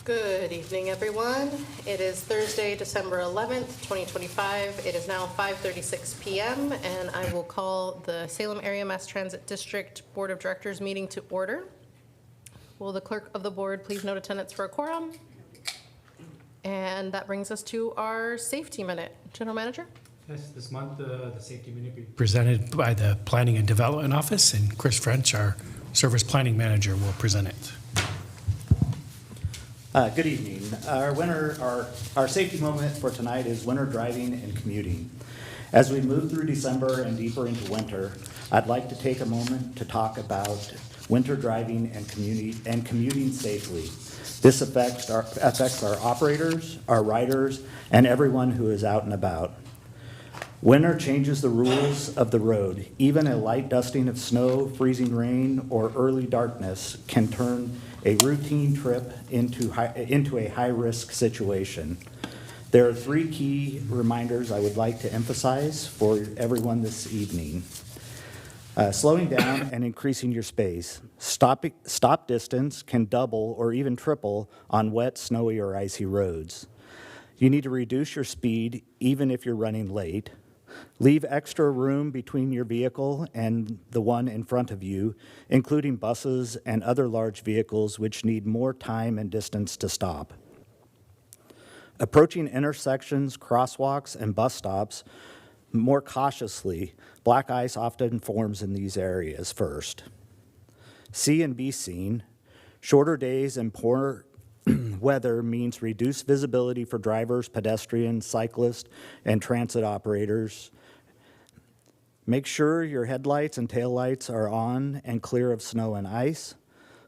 Good evening, everyone. It is Thursday, December 11th, 2025. It is now 5:36 p.m., and I will call the Salem Area Mass Transit District Board of Directors meeting to order. Will the clerk of the board please note attendance for a quorum? And that brings us to our safety minute. General Manager? Yes, this month the safety minute will be presented by the Planning and Development Office, and Chris French, our Service Planning Manager, will present it. Good evening. Our safety moment for tonight is winter driving and commuting. As we move through December and deeper into winter, I'd like to take a moment to talk about winter driving and commuting safely. This affects our operators, our riders, and everyone who is out and about. Winter changes the rules of the road. Even a light dusting of snow, freezing rain, or early darkness can turn a routine trip into a high-risk situation. There are three key reminders I would like to emphasize for everyone this evening. Slowing down and increasing your space. Stop distance can double or even triple on wet, snowy, or icy roads. You need to reduce your speed even if you're running late. Leave extra room between your vehicle and the one in front of you, including buses and other large vehicles which need more time and distance to stop. Approaching intersections, crosswalks, and bus stops more cautiously. Black ice often forms in these areas first. See and be seen. Shorter days and poor weather means reduced visibility for drivers, pedestrians, cyclists, and transit operators. Make sure your headlights and taillights are on and clear of snow and ice.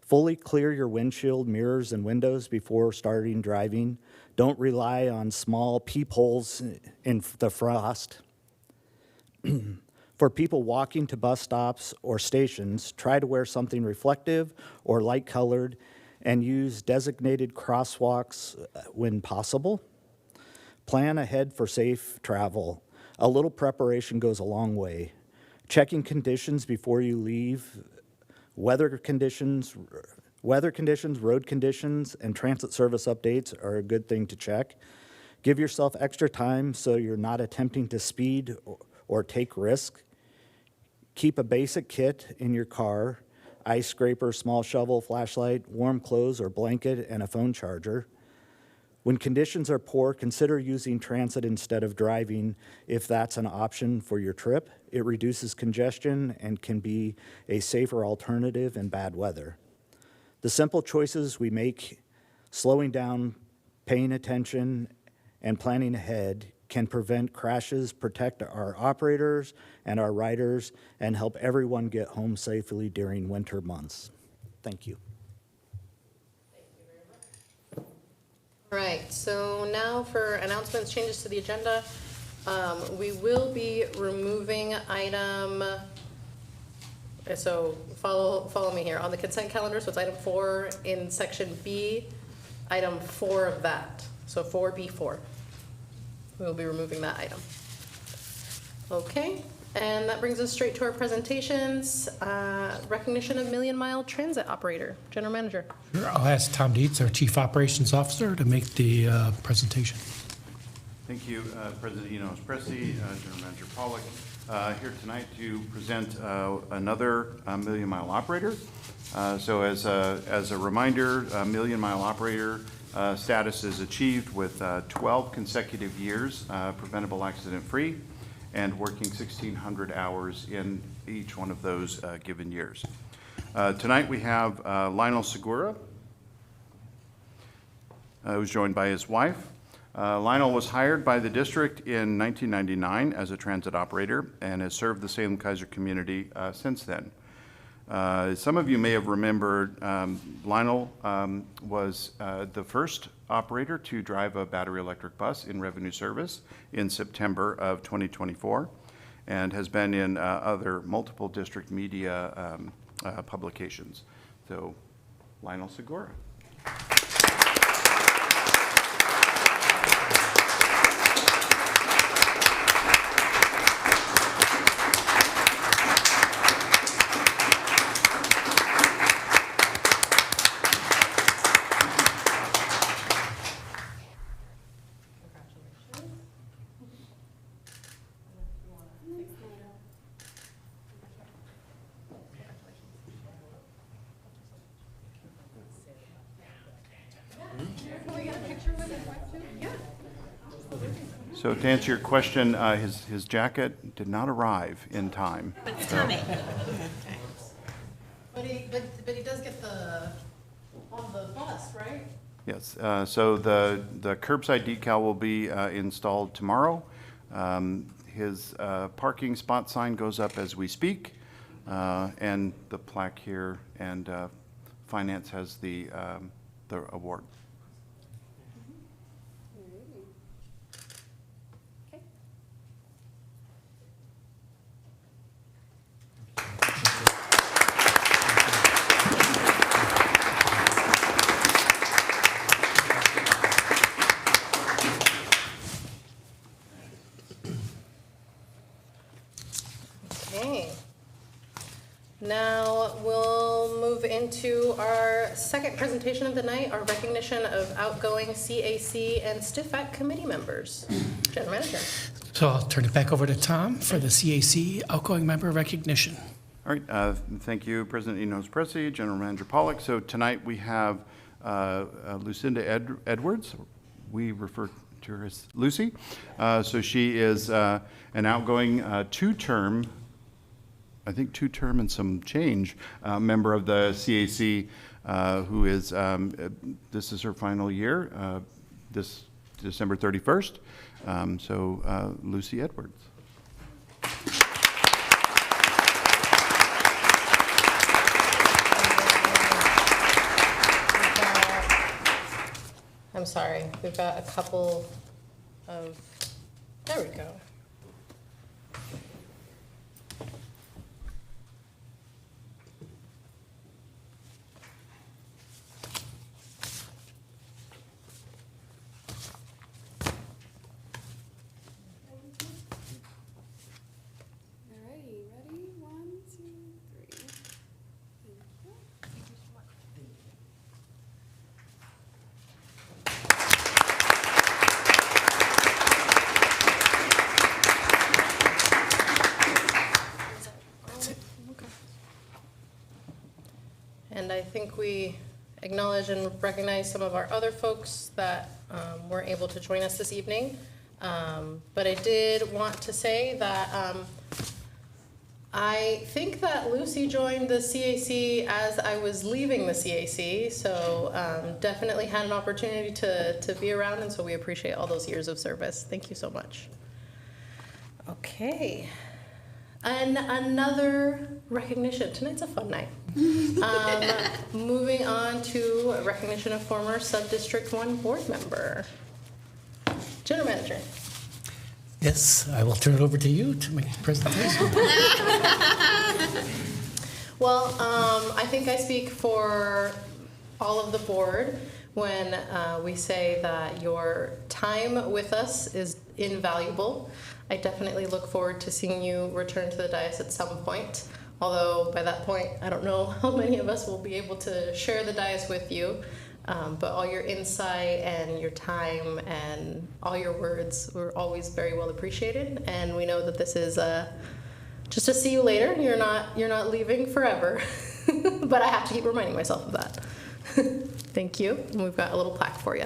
Fully clear your windshield, mirrors, and windows before starting driving. Don't rely on small peepholes in the frost. For people walking to bus stops or stations, try to wear something reflective or light-colored and use designated crosswalks when possible. Plan ahead for safe travel. A little preparation goes a long way. Checking conditions before you leave, weather conditions, road conditions, and transit service updates are a good thing to check. Give yourself extra time so you're not attempting to speed or take risk. Keep a basic kit in your car: ice scraper, small shovel, flashlight, warm clothes or blanket, and a phone charger. When conditions are poor, consider using transit instead of driving if that's an option for your trip. It reduces congestion and can be a safer alternative in bad weather. The simple choices we make, slowing down, paying attention, and planning ahead, can prevent crashes, protect our operators and our riders, and help everyone get home safely during winter months. Thank you. All right, so now for announcements, changes to the agenda. We will be removing item, so follow me here. On the consent calendar, so it's item 4 in section B, item 4 of that, so 4B4. We will be removing that item. Okay, and that brings us straight to our presentations. Recognition of Million Mile Transit Operator. General Manager. Sure, I'll ask Tom Dietz, our Chief Operations Officer, to make the presentation. Thank you, President Enos Pressey, General Manager Pollock, here tonight to present another Million Mile Operator. So as a reminder, Million Mile Operator status is achieved with 12 consecutive years preventable accident-free and working 1,600 hours in each one of those given years. Tonight we have Lionel Segura, who's joined by his wife. Lionel was hired by the district in 1999 as a transit operator and has served the Salem-Keizer community since then. Some of you may have remembered Lionel was the first operator to drive a battery electric bus in revenue service in September of 2024 and has been in other multiple district media publications. So, Lionel Segura. So to answer your question, his jacket did not arrive in time. But it's coming. But he does get on the bus, right? Yes, so the curbside decal will be installed tomorrow. His parking spot sign goes up as we speak, and the plaque here, and Finance has the award. Okay. Now we'll move into our second presentation of the night, our recognition of outgoing CAC and STIFAC committee members. General Manager. So I'll turn it back over to Tom for the CAC outgoing member recognition. All right, thank you, President Enos-Pressy, General Manager Pollock. So tonight we have Lucinda Edwards. We refer to her as Lucy. So she is an outgoing two-term and some change member of the CAC who is, this is her final year, this December 31st. So Lucy Edwards. I'm sorry, we've got a couple of, there we go. Alrighty, ready? 1, 2, 3. Thank you. And I think we acknowledge and recognize some of our other folks that weren't able to join us this evening. But I did want to say that I think that Lucy joined the CAC as I was leaving the CAC, so definitely had an opportunity to be around, and so we appreciate all those years of service. Thank you so much. Okay. And another recognition. Tonight's a fun night. Moving on to recognition of former Sub-District 1 board member. General Manager. Yes, I will turn it over to you to make the presentation. Well, I think I speak for all of the board when we say that your time with us is invaluable. I definitely look forward to seeing you return to the dais at some point. Although by that point, I don't know how many of us will be able to share the dais with you. But all your insight and your time and all your words were always very well appreciated. And we know that this is just a see you later. You're not leaving forever. But I have to keep reminding myself of that. Thank you. And we've got a little plaque for you.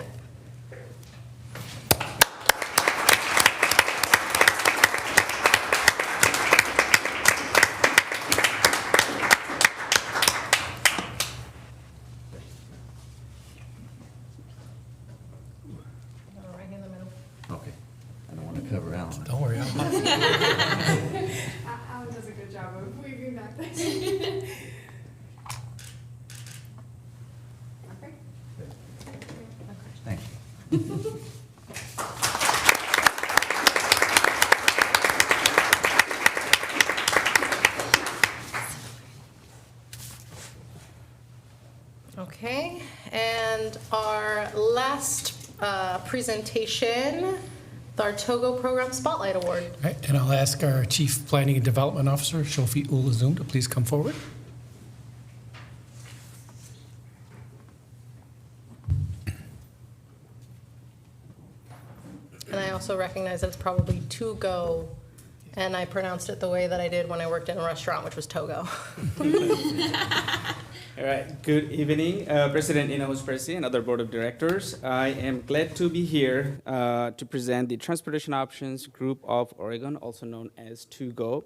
Okay. I don't want to cover Alan. Don't worry, I'll Alan does a good job of weaving that thing. Okay. Thank you. Okay, and our last presentation, our Togo Program Spotlight Award. All right, and I'll ask our Chief Planning and Development Officer, Shofi Ulazum, to please come forward. And I also recognize that it's probably Togo, and I pronounced it the way that I did when I worked in a restaurant, which was Togo. All right, good evening, President in-house Presi and other board of directors. I am glad to be here to present the Transportation Options Group of Oregon, also known as 2GO,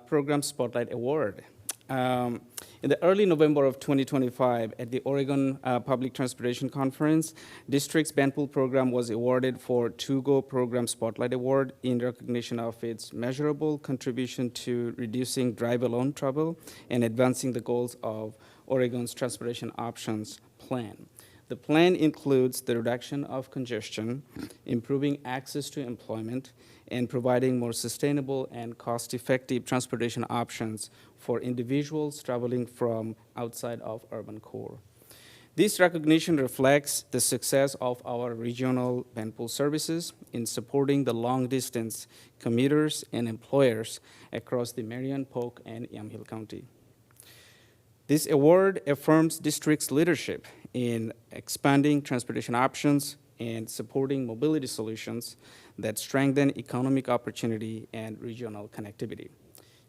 Program Spotlight Award. In the early November of 2025, at the Oregon Public Transportation Conference, District's Benpool program was awarded for 2GO Program Spotlight Award in recognition of its measurable contribution to reducing drive-alone trouble and advancing the goals of Oregon's Transportation Options Plan. The plan includes the reduction of congestion, improving access to employment, and providing more sustainable and cost-effective transportation options for individuals traveling from outside of urban core. This recognition reflects the success of our regional Benpool services in supporting the long-distance commuters and employers across the Marion, Polk, and Yamhill County. This award affirms district's leadership in expanding transportation options and supporting mobility solutions that strengthen economic opportunity and regional connectivity.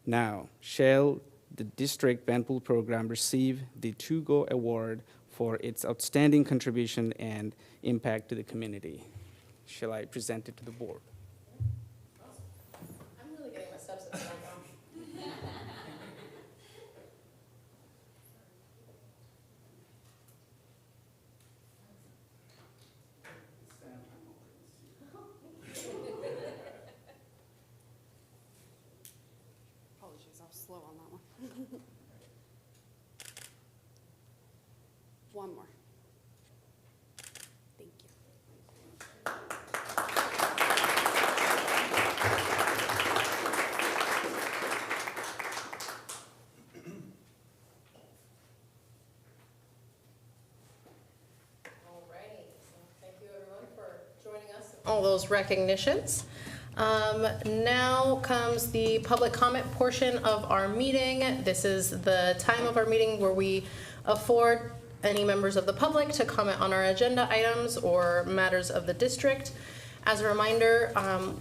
Now, shall the district Benpool program receive the 2GO Award for its outstanding contribution and impact to the community? Shall I present it to the board? I'm really getting my steps in right now. Apologies, I was slow on that one. One more. Thank you. Alrighty, so thank you everyone for joining us. All those recognitions. Now comes the public comment portion of our meeting. This is the time of our meeting where we afford any members of the public to comment on our agenda items or matters of the district. As a reminder,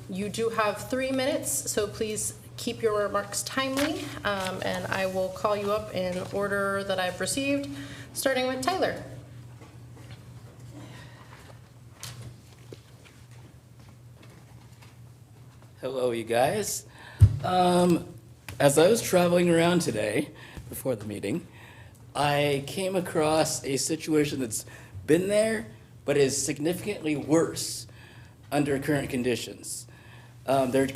you do have 3 minutes, so please keep your remarks timely, and I will call you up in order that I've received, starting with Tyler. Hello, you guys. As I was traveling around today, before the meeting, I came across a situation that's been there, but is significantly worse under current conditions. They're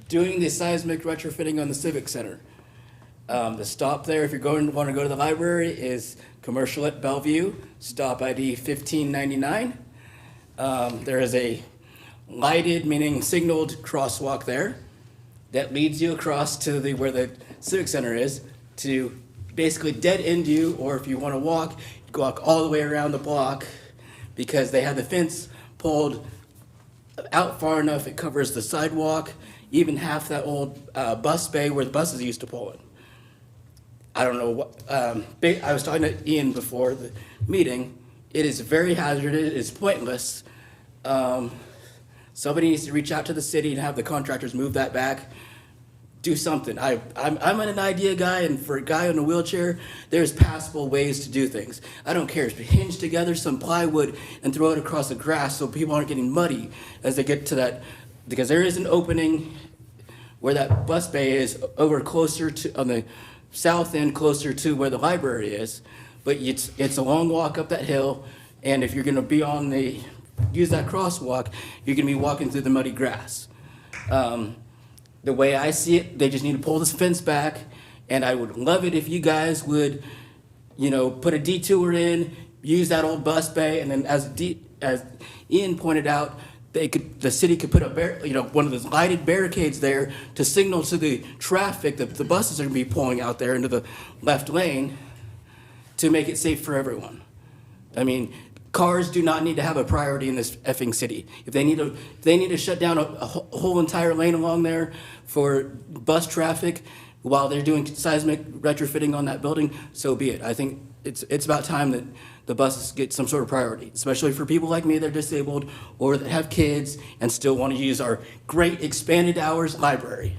doing the seismic retrofitting on the Civic Center. The stop there, if you're want to go to the library, is Commercial at Bellevue, stop ID 1599. There is a lighted, meaning signaled crosswalk there that leads you across to where the Civic Center is to basically dead end you, or if you want to walk, you walk all the way around the block because they have the fence pulled out far enough it covers the sidewalk, even half that old bus bay where the buses used to pull in. I don't know what, I was talking to Ian before the meeting. It is very hazardous, it's pointless. Somebody needs to reach out to the city and have the contractors move that back. Do something. I'm an idea guy, and for a guy in a wheelchair, there's passable ways to do things. I don't care. Hinge together some plywood and throw it across the grass so people aren't getting muddy as they get to that, because there is an opening where that bus bay is over closer to, on the south end, closer to where the library is. But it's a long walk up that hill, and if you're gonna be use that crosswalk, you're gonna be walking through the muddy grass. The way I see it, they just need to pull this fence back, and I would love it if you guys would, put a detour in, use that old bus bay, and then as Ian pointed out, the city could put up, one of those lighted barricades there to signal to the traffic that the buses are gonna be pulling out there into the left lane to make it safe for everyone. I mean, cars do not need to have a priority in this effing city. If they need to shut down a whole entire lane along there for bus traffic while they're doing seismic retrofitting on that building, so be it. I think it's about time that the buses get some sort of priority, especially for people like me that are disabled or that have kids and still want to use our great expanded hours library.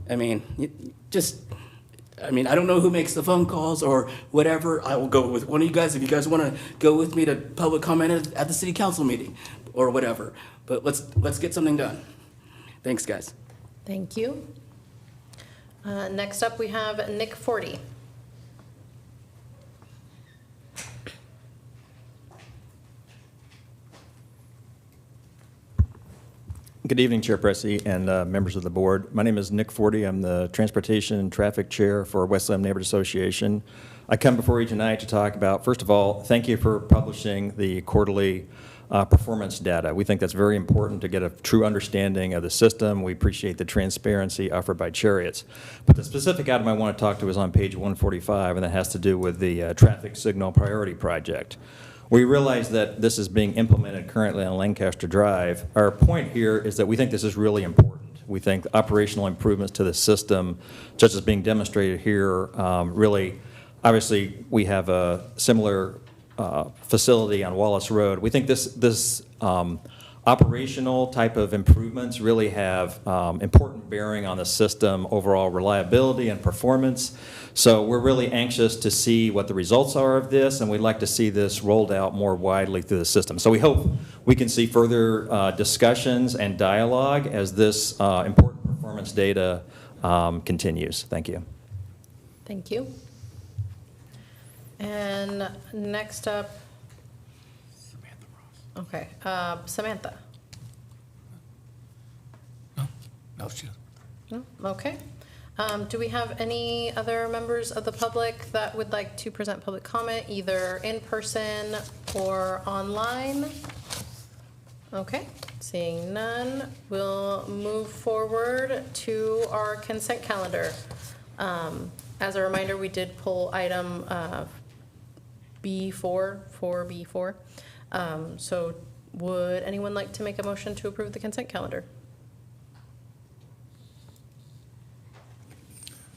I mean, I mean, I don't know who makes the phone calls or whatever. I will go with one of you guys if you guys want to go with me to public comment at the city council meeting or whatever. But let's get something done. Thanks, guys. Thank you. Next up, we have Nick Forty. Good evening, Chair Pressey and members of the board. My name is Nick Forty. I'm the Transportation and Traffic Chair for West Salem Neighborhood Association. I come before you tonight to talk about, first of all, thank you for publishing the quarterly performance data. We think that's very important to get a true understanding of the system. We appreciate the transparency offered by Cherriots. But the specific item I want to talk to is on page 145, and that has to do with the traffic signal priority project. We realize that this is being implemented currently on Lancaster Drive. Our point here is that we think this is really important. We think operational improvements to the system, such as being demonstrated here, really, obviously, we have a similar facility on Wallace Road. We think this operational type of improvements really have important bearing on the system overall reliability and performance. So we're really anxious to see what the results are of this, and we'd like to see this rolled out more widely through the system. So we hope we can see further discussions and dialogue as this important performance data continues. Thank you. Thank you. And next up, Samantha Ross. okay, Samantha. No, she. No? Okay. Do we have any other members of the public that would like to present public comment, either in person or online? Okay, seeing none, we'll move forward to our consent calendar. As a reminder, we did pull item B4, 4B4. So would anyone like to make a motion to approve the consent calendar?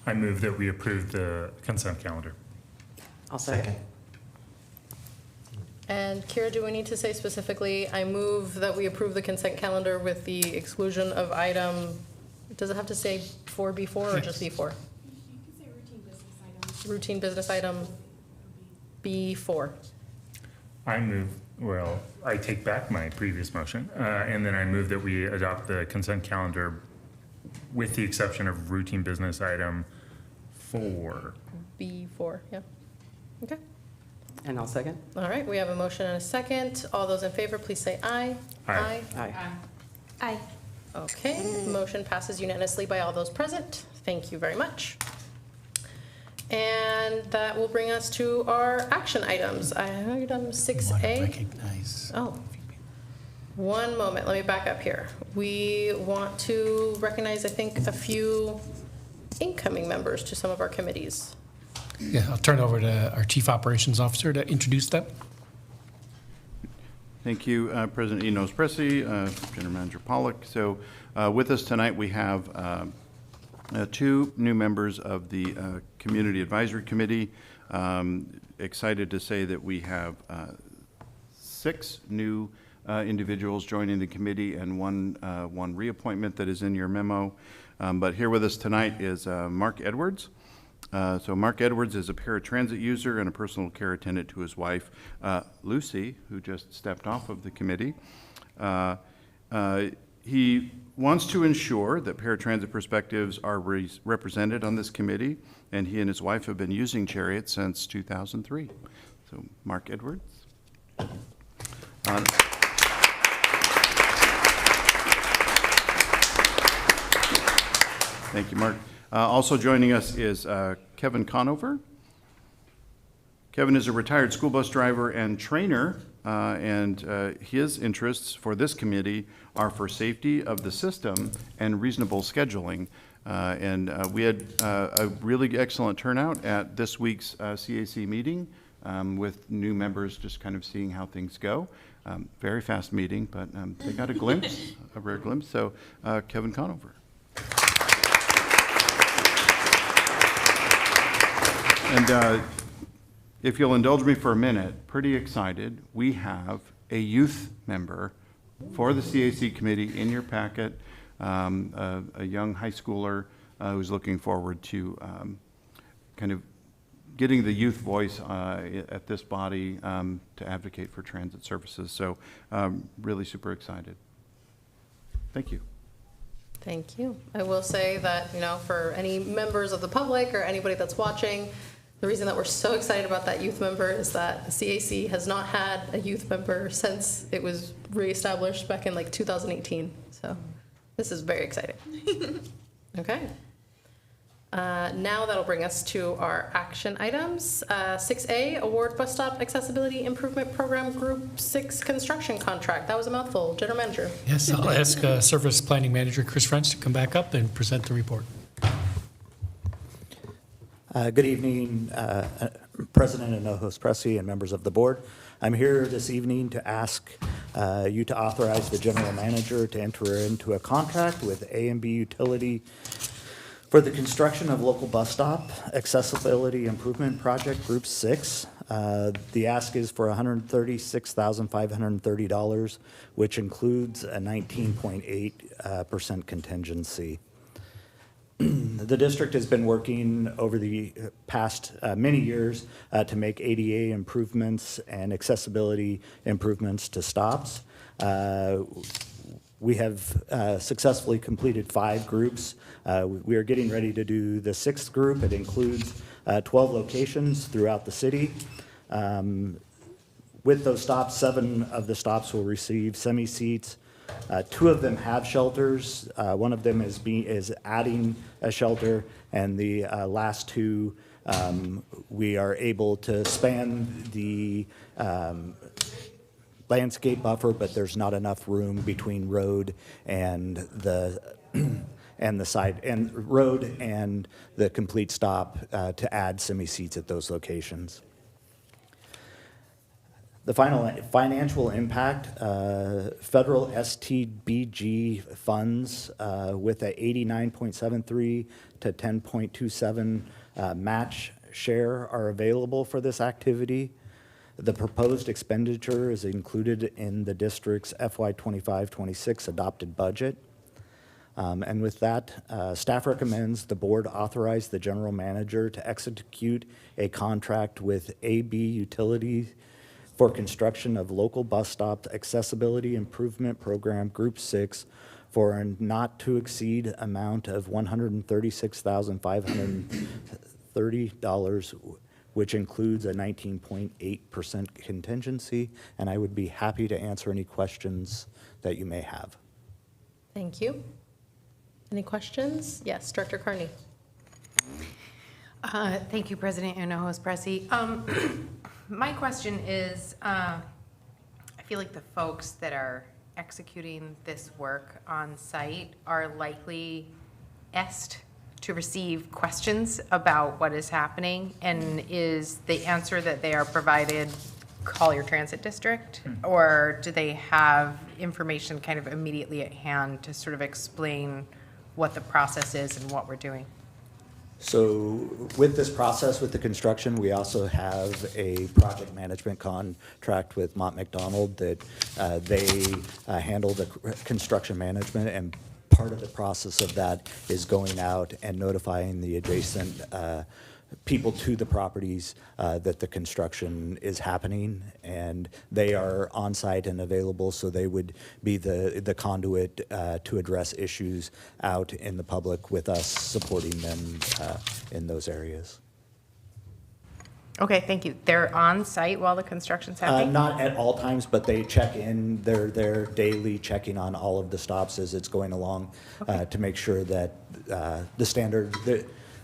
I move that we approve the consent calendar. I'll second. And Kira, do we need to say specifically, I move that we approve the consent calendar with the exclusion of item, does it have to say 4B4 or just B4? You can say routine business items. Routine business item B4. I move, well, I take back my previous motion, and then I move that we adopt the consent calendar with the exception of routine business item 4. B4, yeah. Okay. And I'll second. All right, we have a motion and a second. All those in favor, please say aye. Aye. Aye. Aye. Okay, motion passes unanimously by all those present. Thank you very much. And that will bring us to our action items. Item 6A. Recognize. Oh, one moment, let me back up here. We want to recognize, I think, a few incoming members to some of our committees. Yeah, I'll turn it over to our Chief Operations Officer to introduce them. Thank you, President Enos Pressey, General Manager Pollock. So with us tonight, we have two new members of the Community Advisory Committee. Excited to say that we have 6 new individuals joining the committee and one reappointment that is in your memo. But here with us tonight is Mark Edwards. So Mark Edwards is a paratransit user and a personal care attendant to his wife, Lucy, who just stepped off of the committee. He wants to ensure that paratransit perspectives are represented on this committee, and he and his wife have been using Cherriots since 2003. So Mark Edwards. Thank you, Mark. Also joining us is Kevin Conover. Kevin is a retired school bus driver and trainer, and his interests for this committee are for safety of the system and reasonable scheduling. We had a really excellent turnout at this week's CAC meeting with new members just kind of seeing how things go. Very fast meeting, but they got a glimpse, a rare glimpse. So Kevin Conover. And if you'll indulge me for a minute, pretty excited, we have a youth member for the CAC committee in your packet, a young high schooler who's looking forward to kind of getting the youth voice at this body to advocate for transit services. So really super excited. Thank you. Thank you. I will say that, for any members of the public or anybody that's watching, the reason that we're so excited about that youth member is that the CAC has not had a youth member since it was reestablished back in like 2018. So this is very exciting. Okay. Now that'll bring us to our action items. 6A, award bus stop accessibility improvement program group 6 construction contract. That was a mouthful. General Manager. Yes, I'll ask Service Planning Manager Chris French to come back up and present the report. Good evening, President Hinojos Pressey and members of the board. I'm here this evening to ask you to authorize the general manager to enter into a contract with A&B Utility for the construction of local bus stop accessibility improvement project group 6. The ask is for $136,530, which includes a 19.8% contingency. The district has been working over the past many years to make ADA improvements and accessibility improvements to stops. We have successfully completed 5 groups. We are getting ready to do the 6th group. It includes 12 locations throughout the city. With those stops, 7 of the stops will receive semi-seats. 2 of them have shelters. One of them is adding a shelter, and the last 2 we are able to span the landscape buffer, but there's not enough room between road and the road and the complete stop to add semi-seats at those locations. The final financial impact, federal STBG funds with a 89.73 to 10.27 match share are available for this activity. The proposed expenditure is included in the district's FY 25-26 adopted budget. And with that, staff recommends the board authorize the general manager to execute a contract with AB Utility for construction of local bus stop accessibility improvement program group 6 for a not to exceed amount of $136,530, which includes a 19.8% contingency, and I would be happy to answer any questions that you may have. Thank you. Any questions? Yes, Director Carney. Thank you, President Hinojos Pressey. My question is, I feel like the folks that are executing this work on site are likely to receive questions about what is happening, and is the answer that they are provided call your transit district, or do they have information kind of immediately at hand to sort of explain what the process is and what we're doing? So with this process, with the construction, we also have a project management contract with Mott McDonald that they handle the construction management, and part of the process of that is going out and notifying the adjacent people to the properties that the construction is happening, and they are on site and available, so they would be the conduit to address issues out in the public with us supporting them in those areas. Okay, thank you. They're on site while the construction's happening? Not at all times, but they check in. They're there daily, checking on all of the stops as it's going along, to make sure that the standard,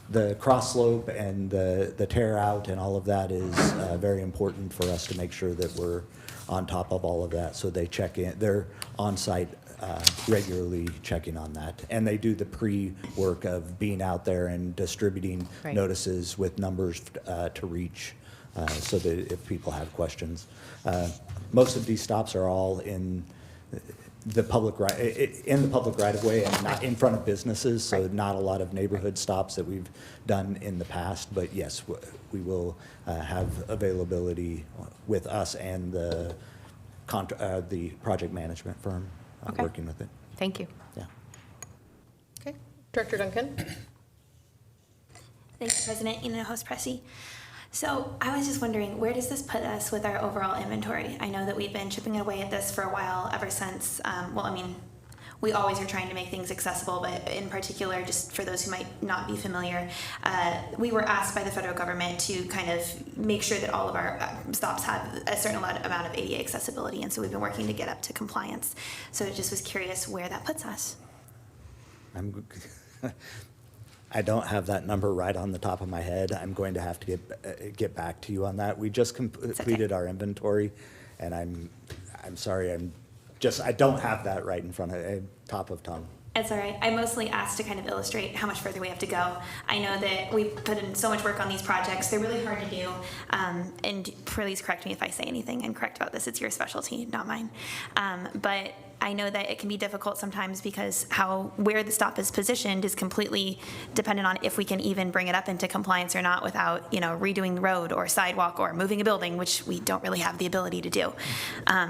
the cross slope and the tear out and all of that is very important for us to make sure that we're on top of all of that. So they check in. They're on site regularly checking on that, and they do the pre-work of being out there and distributing notices with numbers to reach, so that if people have questions. Most of these stops are all in the public right of way and not in front of businesses, so not a lot of neighborhood stops that we've done in the past. But yes, we will have availability with us and the project management firm working with it. Thank you. Yeah. Okay. Director Duncan. Thanks, President. Host Pressy. So I was just wondering, where does this put us with our overall inventory? I know that we've been chipping away at this for a while, ever since, we always are trying to make things accessible, but in particular, just for those who might not be familiar, we were asked by the federal government to kind of make sure that all of our stops have a certain amount of ADA accessibility, and so we've been working to get up to compliance. So I just was curious where that puts us. I don't have that number right on the top of my head. I'm going to have to get back to you on that. We just completed our inventory, and I'm sorry, I don't have that right in front of top of tongue. It's all right. I mostly asked to kind of illustrate how much further we have to go. I know that we put in so much work on these projects. They're really hard to do. And please correct me if I say anything incorrect about this. It's your specialty, not mine. But I know that it can be difficult sometimes because where the stop is positioned is completely dependent on if we can even bring it up into compliance or not without, redoing the road or sidewalk or moving a building, which we don't really have the ability to do.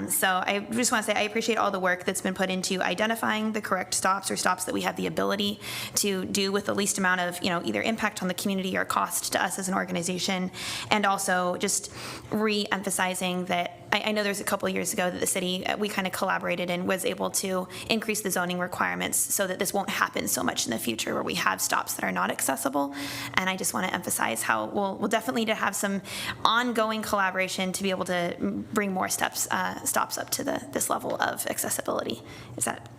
So I just want to say I appreciate all the work that's been put into identifying the correct stops or stops that we have the ability to do with the least amount of, either impact on the community or cost to us as an organization, and also just re-emphasizing that I know there's a couple of years ago that the city, we kind of collaborated and was able to increase the zoning requirements so that this won't happen so much in the future where we have stops that are not accessible. And I just want to emphasize how we'll definitely need to have some ongoing collaboration to be able to bring more stops up to this level of accessibility. Is that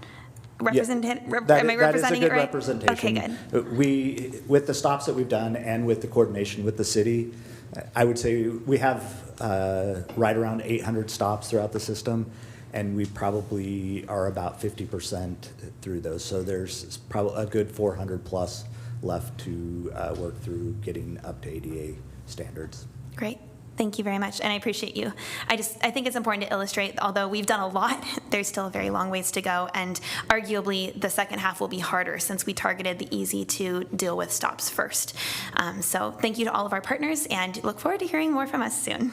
represented? Am I representing it right? That is a good representation. Okay, good. With the stops that we've done and with the coordination with the city, I would say we have right around 800 stops throughout the system, and we probably are about 50% through those. So there's probably a good 400 plus left to work through getting up to ADA standards. Great. Thank you very much, and I appreciate you. I think it's important to illustrate, although we've done a lot, there's still a very long ways to go, and arguably the second half will be harder since we targeted the easy to deal with stops first. So thank you to all of our partners, and look forward to hearing more from us soon. Any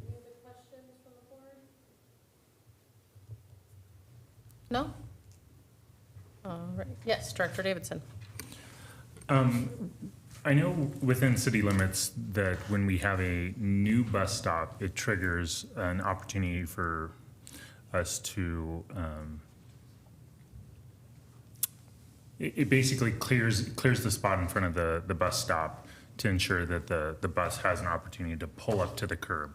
other questions from the board? No? All right. Yes, Director Davidson. I know within city limits that when we have a new bus stop, it triggers an opportunity for us to, it basically clears the spot in front of the bus stop to ensure that the bus has an opportunity to pull up to the curb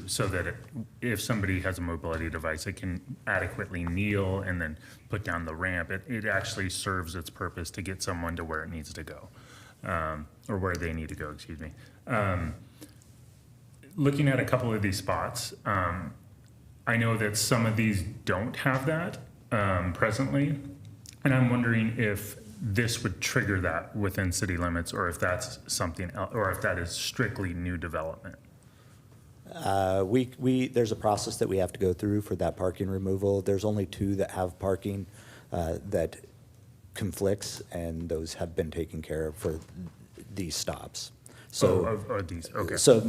so that if somebody has a mobility device, it can adequately kneel and then put down the ramp. It actually serves its purpose to get someone to where it needs to go. Or where they need to go, excuse me. Looking at a couple of these spots, I know that some of these don't have that presently, and I'm wondering if this would trigger that within city limits, or if that's something else, or if that is strictly new development. There's a process that we have to go through for that parking removal. There's only 2 that have parking that conflicts, and those have been taken care of for these stops. So, these, okay. So the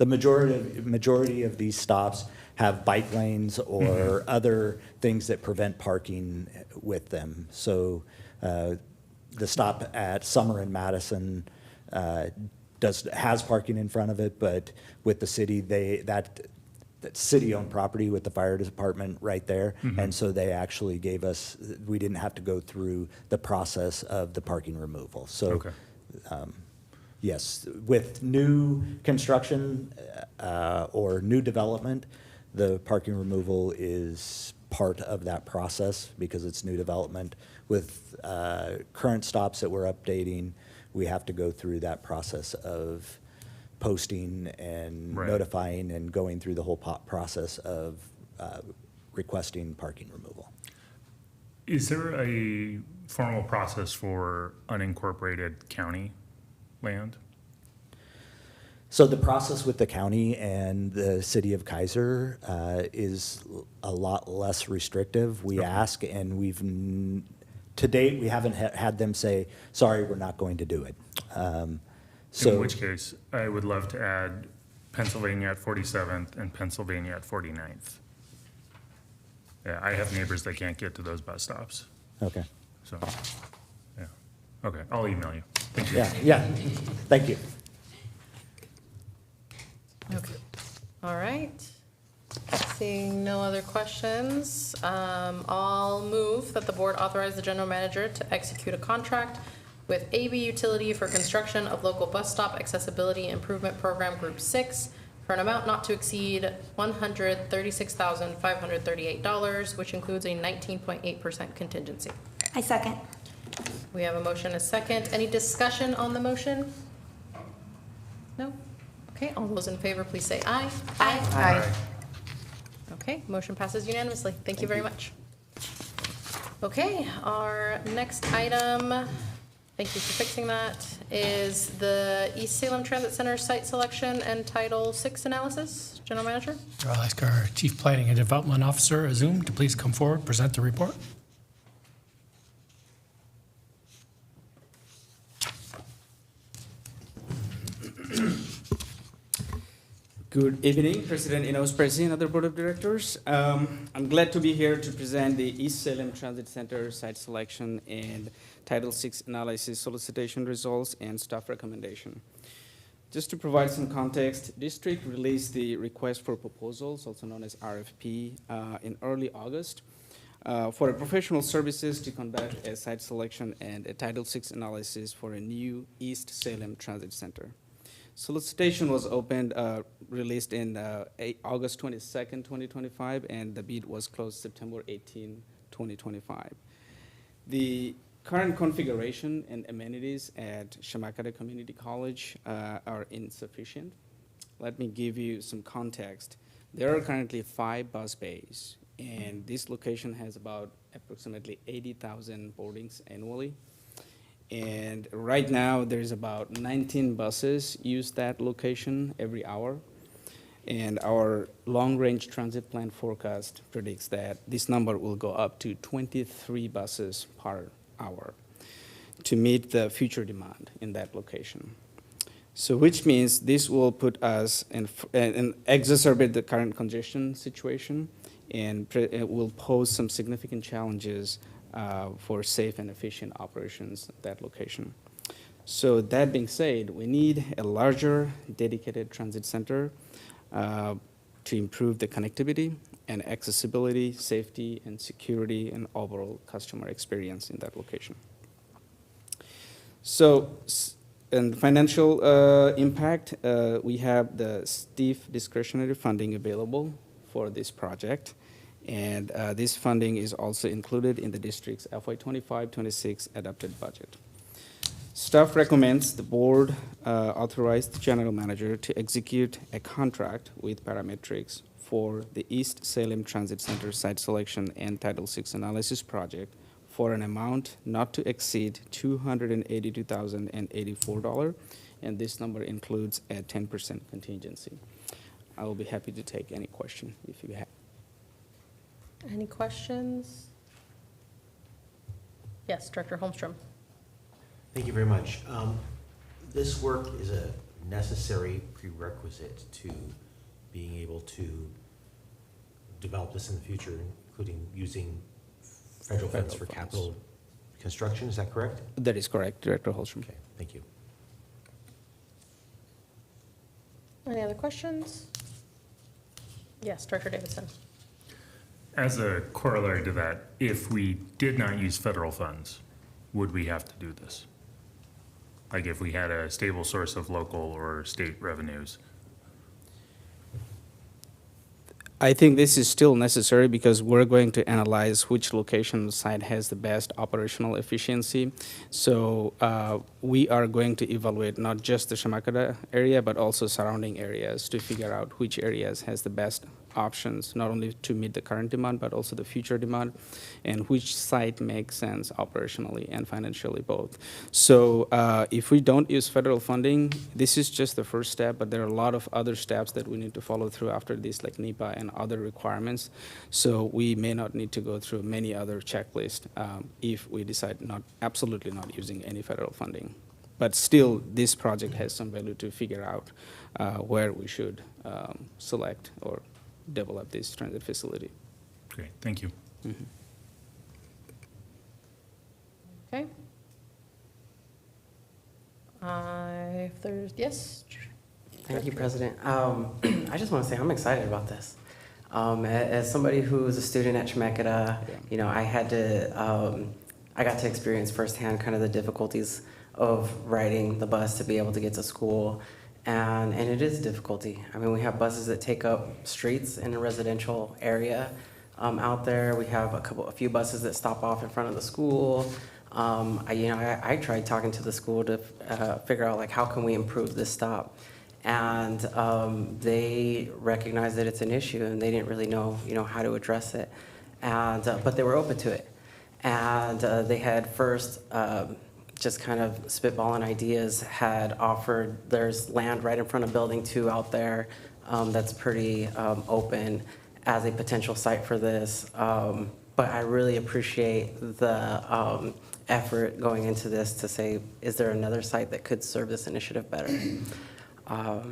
majority of these stops have bike lanes or other things that prevent parking with them. So the stop at Summer and Madison has parking in front of it, but with the city, that city-owned property with the fire department right there, and so they actually gave us, we didn't have to go through the process of the parking removal. So, Okay. Yes, with new construction or new development, the parking removal is part of that process because it's new development. With current stops that we're updating, we have to go through that process of posting and notifying and going through the whole process of requesting parking removal. Is there a formal process for unincorporated county land? So the process with the county and the city of Kaiser is a lot less restrictive. We ask, and to date, we haven't had them say, sorry, we're not going to do it. In which case, I would love to add Pennsylvania at 47th and Pennsylvania at 49th. Yeah, I have neighbors that can't get to those bus stops. Okay. So, yeah. Okay, I'll email you. Thank you. Yeah. Thank you. Okay. All right. Seeing no other questions, I'll move that the board authorize the general manager to execute a contract with AB Utility for construction of local bus stop accessibility improvement program Group 6 for an amount not to exceed $136,538, which includes a 19.8% contingency. I second. We have a motion, a second. Any discussion on the motion? No? Okay, all those in favor, please say aye. Aye. Okay, motion passes unanimously. Thank you very much. Okay, our next item, thank you for fixing that, is the East Salem Transit Center site selection and Title VI analysis. General Manager? I'll ask our Chief Planning and Development Officer, Azum, to please come forward, present the report. Good evening, President Enos Presi and other Board of Directors. I'm glad to be here to present the East Salem Transit Center site selection and Title VI analysis solicitation results and staff recommendation. Just to provide some context, District released the request for proposals, also known as RFP, in early August for a professional services to conduct a site selection and a Title VI analysis for a new East Salem Transit Center. Solicitation was released in August 22nd, 2025, and the bid was closed September 18, 2025. The current configuration and amenities at Shamakata Community College are insufficient. Let me give you some context. There are currently 5 bus bays, and this location has about approximately 80,000 boardings annually. And right now, there's about 19 buses use that location every hour. And our long-range transit plan forecast predicts that this number will go up to 23 buses per hour to meet the future demand in that location. So which means this will put us and exacerbate the current congestion situation, and it will pose some significant challenges for safe and efficient operations at that location. So that being said, we need a larger dedicated transit center to improve the connectivity and accessibility, safety and security and overall customer experience in that location. So, and financial impact, we have the STIF discretionary funding available for this project. And this funding is also included in the district's FY25-26 adopted budget. Staff recommends the board authorize the general manager to execute a contract with Parametrics for the East Salem Transit Center site selection and Title VI analysis project for an amount not to exceed $282,084, and this number includes a 10% contingency. I will be happy to take any question if you have. Any questions? Yes, Director Holmstrom. Thank you very much. This work is a necessary prerequisite to being able to develop this in the future, including using federal funds for capital construction. Is that correct? That is correct, Director Holmstrom. Okay, thank you. Any other questions? Yes, Director Davidson. As a corollary to that, if we did not use federal funds, would we have to do this? Like if we had a stable source of local or state revenues? I think this is still necessary because we're going to analyze which location on the site has the best operational efficiency. So we are going to evaluate not just the Shamakata area, but also surrounding areas to figure out which areas has the best options, not only to meet the current demand, but also the future demand, and which site makes sense operationally and financially both. So if we don't use federal funding, this is just the first step, but there are a lot of other steps that we need to follow through after this, like NEPA and other requirements. So we may not need to go through many other checklists if we decide absolutely not using any federal funding. But still, this project has some value to figure out where we should select or develop this transit facility. Great, thank you. Mm-hmm. Okay. Yes? Thank you, President. I just want to say I'm excited about this. As somebody who was a student at Chemeketa, you know, I got to experience firsthand kind of the difficulties of riding the bus to be able to get to school. And it is a difficulty. I mean, we have buses that take up streets in a residential area out there. We have a few buses that stop off in front of the school. I tried talking to the school to figure out like how can we improve this stop, and they recognized that it's an issue and they didn't really know how to address it, and but they were open to it, and they had first. Just kind of spitballing ideas, had offered, there's land right in front of Building 2 out there that's pretty open as a potential site for this. But I really appreciate the effort going into this to say, is there another site that could serve this initiative better?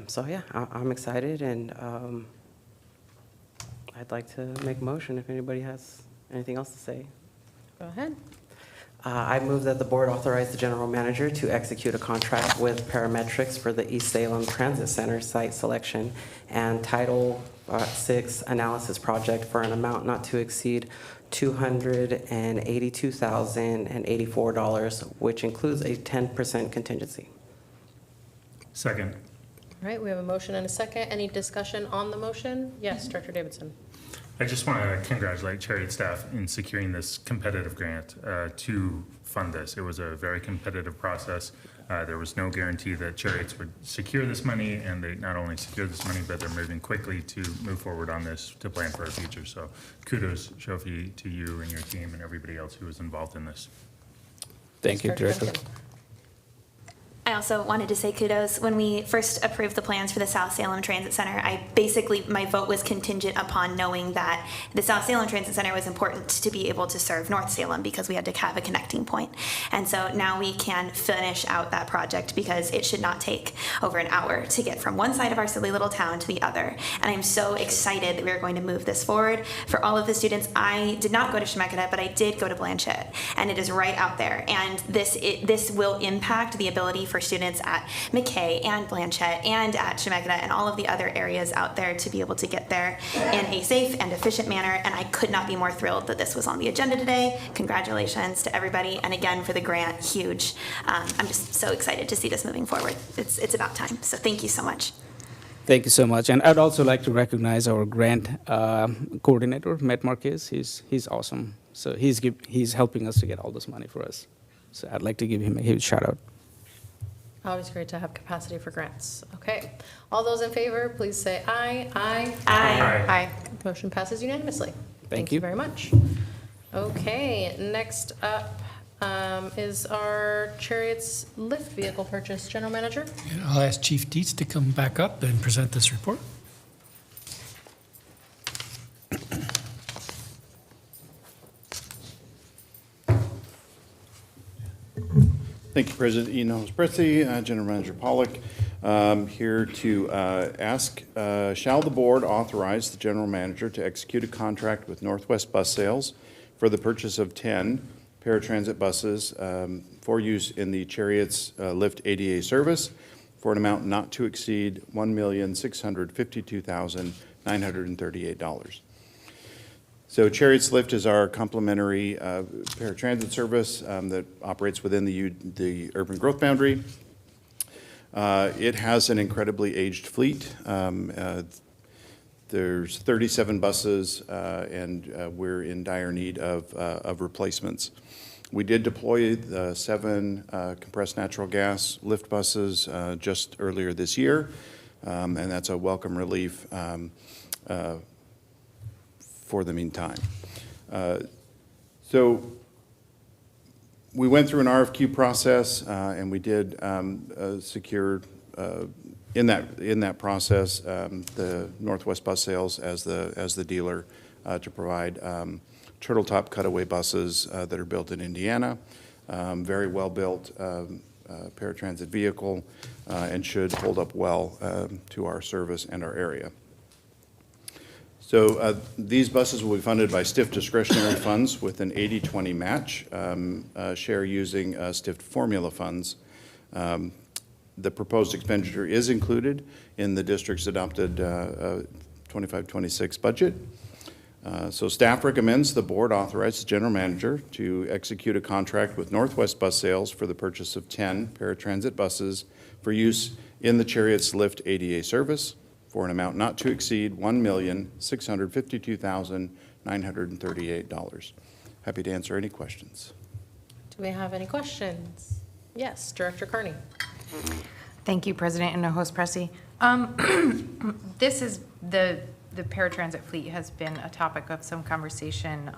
So yeah, I'm excited, and I'd like to make a motion if anybody has anything else to say. Go ahead. I move that the board authorize the general manager to execute a contract with Parametrics for the East Salem Transit Center site selection and Title VI analysis project for an amount not to exceed $282,084, which includes a 10% contingency. Second. All right, we have a motion and a second. Any discussion on the motion? Yes, Director Davidson. I just want to congratulate Cherriots staff in securing this competitive grant to fund this. It was a very competitive process. There was no guarantee that Cherriots would secure this money, and they not only secured this money, but they're moving quickly to move forward on this to plan for our future. So kudos, Shofi, to you and your team and everybody else who was involved in this. Thank you, Director. I also wanted to say kudos. When we first approved the plans for the South Salem Transit Center, my vote was contingent upon knowing that the South Salem Transit Center was important to be able to serve North Salem because we had to have a connecting point. And so now we can finish out that project because it should not take over an hour to get from one side of our silly little town to the other. And I'm so excited that we're going to move this forward. For all of the students, I did not go to Chemeketa, but I did go to Blanchette, and it is right out there. And this will impact the ability for students at McKay and Blanchette and at Chemeketa and all of the other areas out there to be able to get there in a safe and efficient manner. And I could not be more thrilled that this was on the agenda today. Congratulations to everybody. And again, for the grant, huge. I'm just so excited to see this moving forward. It's about time. So thank you so much. Thank you so much. And I'd also like to recognize our grant coordinator, Matt Marquez. He's awesome. So he's helping us to get all this money for us. So I'd like to give him a huge shout out. Always great to have capacity for grants. Okay. All those in favor, please say aye. Aye. Aye. Aye. Motion passes unanimously. Thank you. Very much. Okay, next up is our Cherriots lift vehicle purchase. General Manager? And I'll ask Chief Dietz to come back up and present this report. Thank you, President Enos-Britzi, General Manager Pollock. Here to ask, shall the board authorize the general manager to execute a contract with Northwest Bus Sales for the purchase of 10 paratransit buses for use in the Cherriots Lift ADA service for an amount not to exceed $1,652,938. So Cherriots Lift is our complementary paratransit service that operates within the urban growth boundary. It has an incredibly aged fleet. There's 37 buses, and we're in dire need of replacements. We did deploy the 7 compressed natural gas lift buses just earlier this year, and that's a welcome relief for the meantime. So we went through an RFQ process, and we did secure in that process the Northwest Bus Sales as the dealer to provide turtle top cutaway buses that are built in Indiana. Very well built paratransit vehicle and should hold up well to our service and our area. So these buses will be funded by STIF discretionary funds with an 80-20 match, share using STIF formula funds. The proposed expenditure is included in the district's adopted 25-26 budget. So staff recommends the board authorize the general manager to execute a contract with Northwest Bus Sales for the purchase of 10 paratransit buses for use in the Cherriots Lift ADA service for an amount not to exceed $1,652,938. Happy to answer any questions. Do we have any questions? Yes, Director Carney. Thank you, President and host Pressy. This is the paratransit fleet has been a topic of some conversation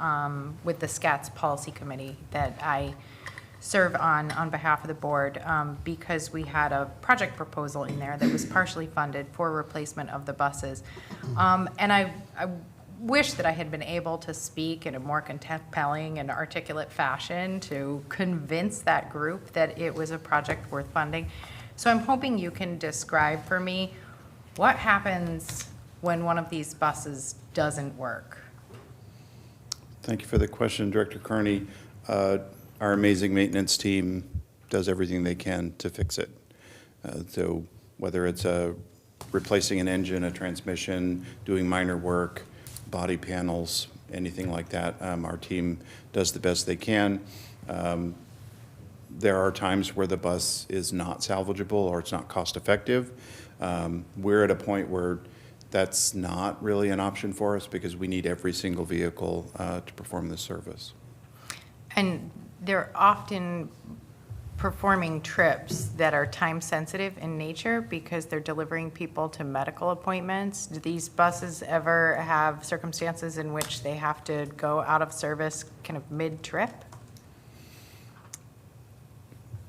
with the SCATS Policy Committee that I serve on behalf of the board because we had a project proposal in there that was partially funded for replacement of the buses. And I wish that I had been able to speak in a more compelling and articulate fashion to convince that group that it was a project worth funding. So I'm hoping you can describe for me what happens when one of these buses doesn't work. Thank you for the question, Director Carney. Our amazing maintenance team does everything they can to fix it. So whether it's replacing an engine, a transmission, doing minor work, body panels, anything like that, our team does the best they can. There are times where the bus is not salvageable or it's not cost effective. We're at a point where that's not really an option for us because we need every single vehicle to perform this service. And they're often performing trips that are time sensitive in nature because they're delivering people to medical appointments. Do these buses ever have circumstances in which they have to go out of service kind of mid-trip?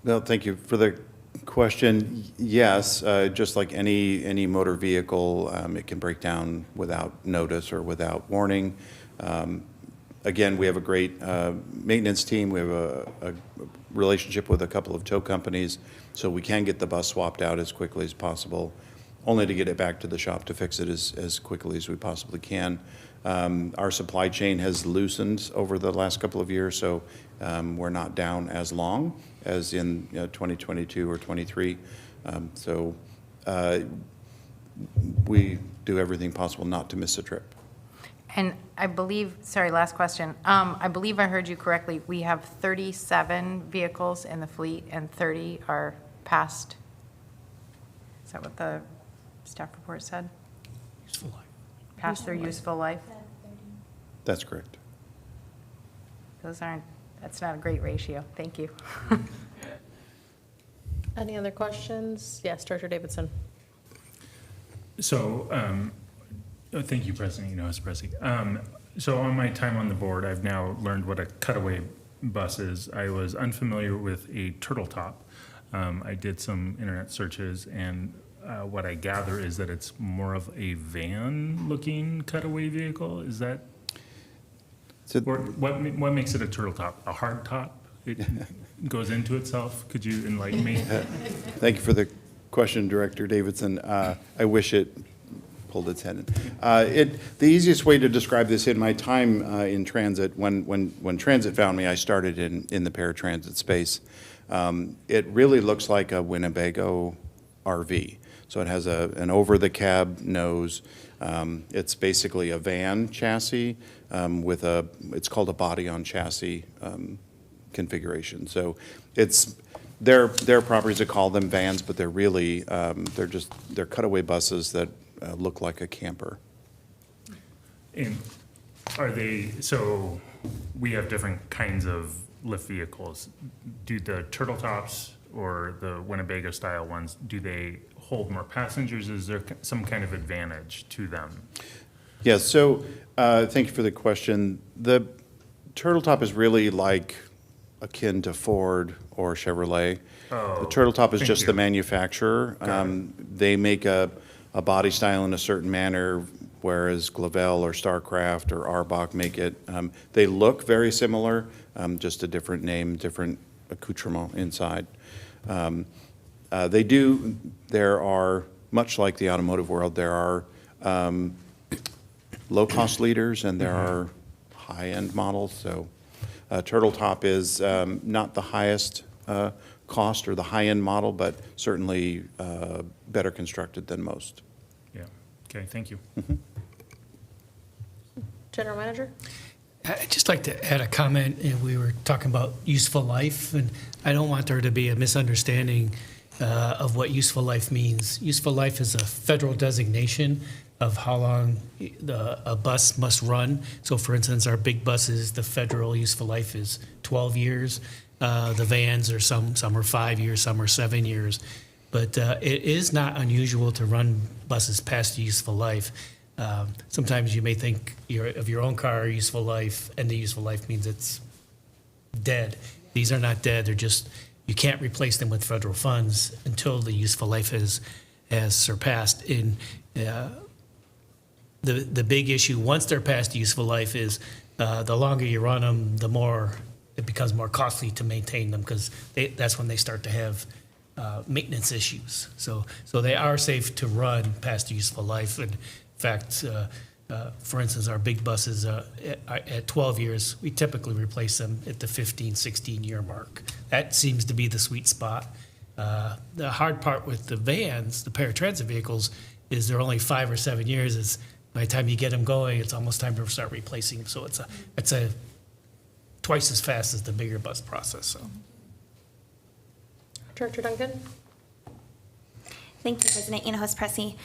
No, thank you for the question. Yes, just like any motor vehicle, it can break down without notice or without warning. Again, we have a great maintenance team. We have a relationship with a couple of tow companies, so we can get the bus swapped out as quickly as possible, only to get it back to the shop to fix it as quickly as we possibly can. Our supply chain has loosened over the last couple of years, so we're not down as long as in 2022 or 23. We do everything possible not to miss a trip. And I believe, sorry, last question. I believe I heard you correctly. We have 37 vehicles in the fleet and 30 are past. Is that what the staff report said? Useful life. Past their useful life? That's correct. That's not a great ratio. Thank you. Any other questions? Yes, Director Davidson. So, thank you, President Enos Pressy. So on my time on the board, I've now learned what a cutaway bus is. I was unfamiliar with a turtle top. I did some internet searches, and what I gather is that it's more of a van-looking cutaway vehicle. Is that? Or what makes it a turtle top? A hard top? It goes into itself? Could you enlighten me? Thank you for the question, Director Davidson. I wish it pulled its head in. The easiest way to describe this in my time in transit, when transit found me, I started in the paratransit space. It really looks like a Winnebago RV. So it has an over-the-cab nose. It's basically a van chassis with it's called a body-on-chassis configuration. So it's their properties to call them vans, but they're really they're cutaway buses that look like a camper. And are they, so we have different kinds of lift vehicles. Do the turtle tops or the Winnebago style ones, do they hold more passengers? Is there some kind of advantage to them? Yes, so thank you for the question. The turtle top is really like akin to Ford or Chevrolet. Oh, the turtle top is thank just you. the manufacturer. They make a body style in a certain manner, whereas Glavelle or Starcraft or Arbach make it. They look very similar, just a different name, different accoutrement inside. There are, much like the automotive world, there are low-cost leaders and there are high-end models. So turtle top is not the highest cost or the high-end model, but certainly better constructed than most. Yeah, okay, thank you. General Manager? I'd just like to add a comment. We were talking about useful life, and I don't want there to be a misunderstanding of what useful life means. Useful life is a federal designation of how long a bus must run. So for instance, our big buses, the federal useful life is 12 years. The vans are some are 5 years, some are 7 years. But it is not unusual to run buses past the useful life. Sometimes you may think of your own car useful life, and the useful life means it's dead. These are not dead. They're just, you can't replace them with federal funds until the useful life has surpassed. In the big issue, once they're past the useful life, is the longer you run them, the more it becomes more costly to maintain them, because that's when they start to have maintenance issues. So they are safe to run past the useful life. And in fact, for instance, our big buses at 12 years, we typically replace them at the 15, 16-year mark. That seems to be the sweet spot. The hard part with the vans, the paratransit vehicles, is they're only 5 or 7 years. It's by the time you get them going, it's almost time to start replacing them. So it's a twice as fast as the bigger bus process. So. Director Duncan? Thank you, President Inhofe-Pressey.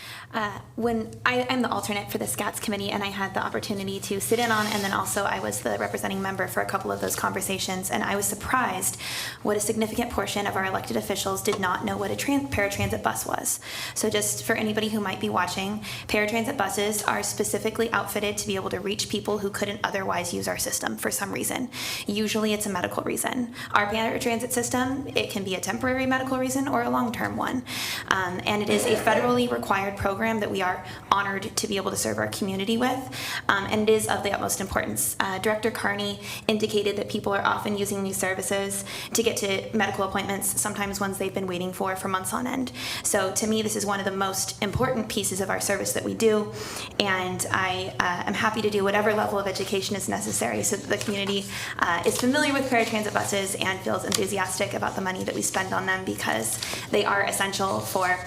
When I'm the alternate for the SCATS committee, and I had the opportunity to sit in on, and then also I was the representing member for a couple of those conversations, and I was surprised what a significant portion of our elected officials did not know what a paratransit bus was. So just for anybody who might be watching, paratransit buses are specifically outfitted to be able to reach people who couldn't otherwise use our system for some reason. Usually it's a medical reason. Our paratransit system, it can be a temporary medical reason or a long-term one. And it is a federally required program that we are honored to be able to serve our community with, and it is of the utmost importance. Director Carney indicated that people are often using these services to get to medical appointments, sometimes ones they've been waiting for months on end. So to me, this is one of the most important pieces of our service that we do, and I am happy to do whatever level of education is necessary so that the community is familiar with paratransit buses and feels enthusiastic about the money that we spend on them, because they are essential for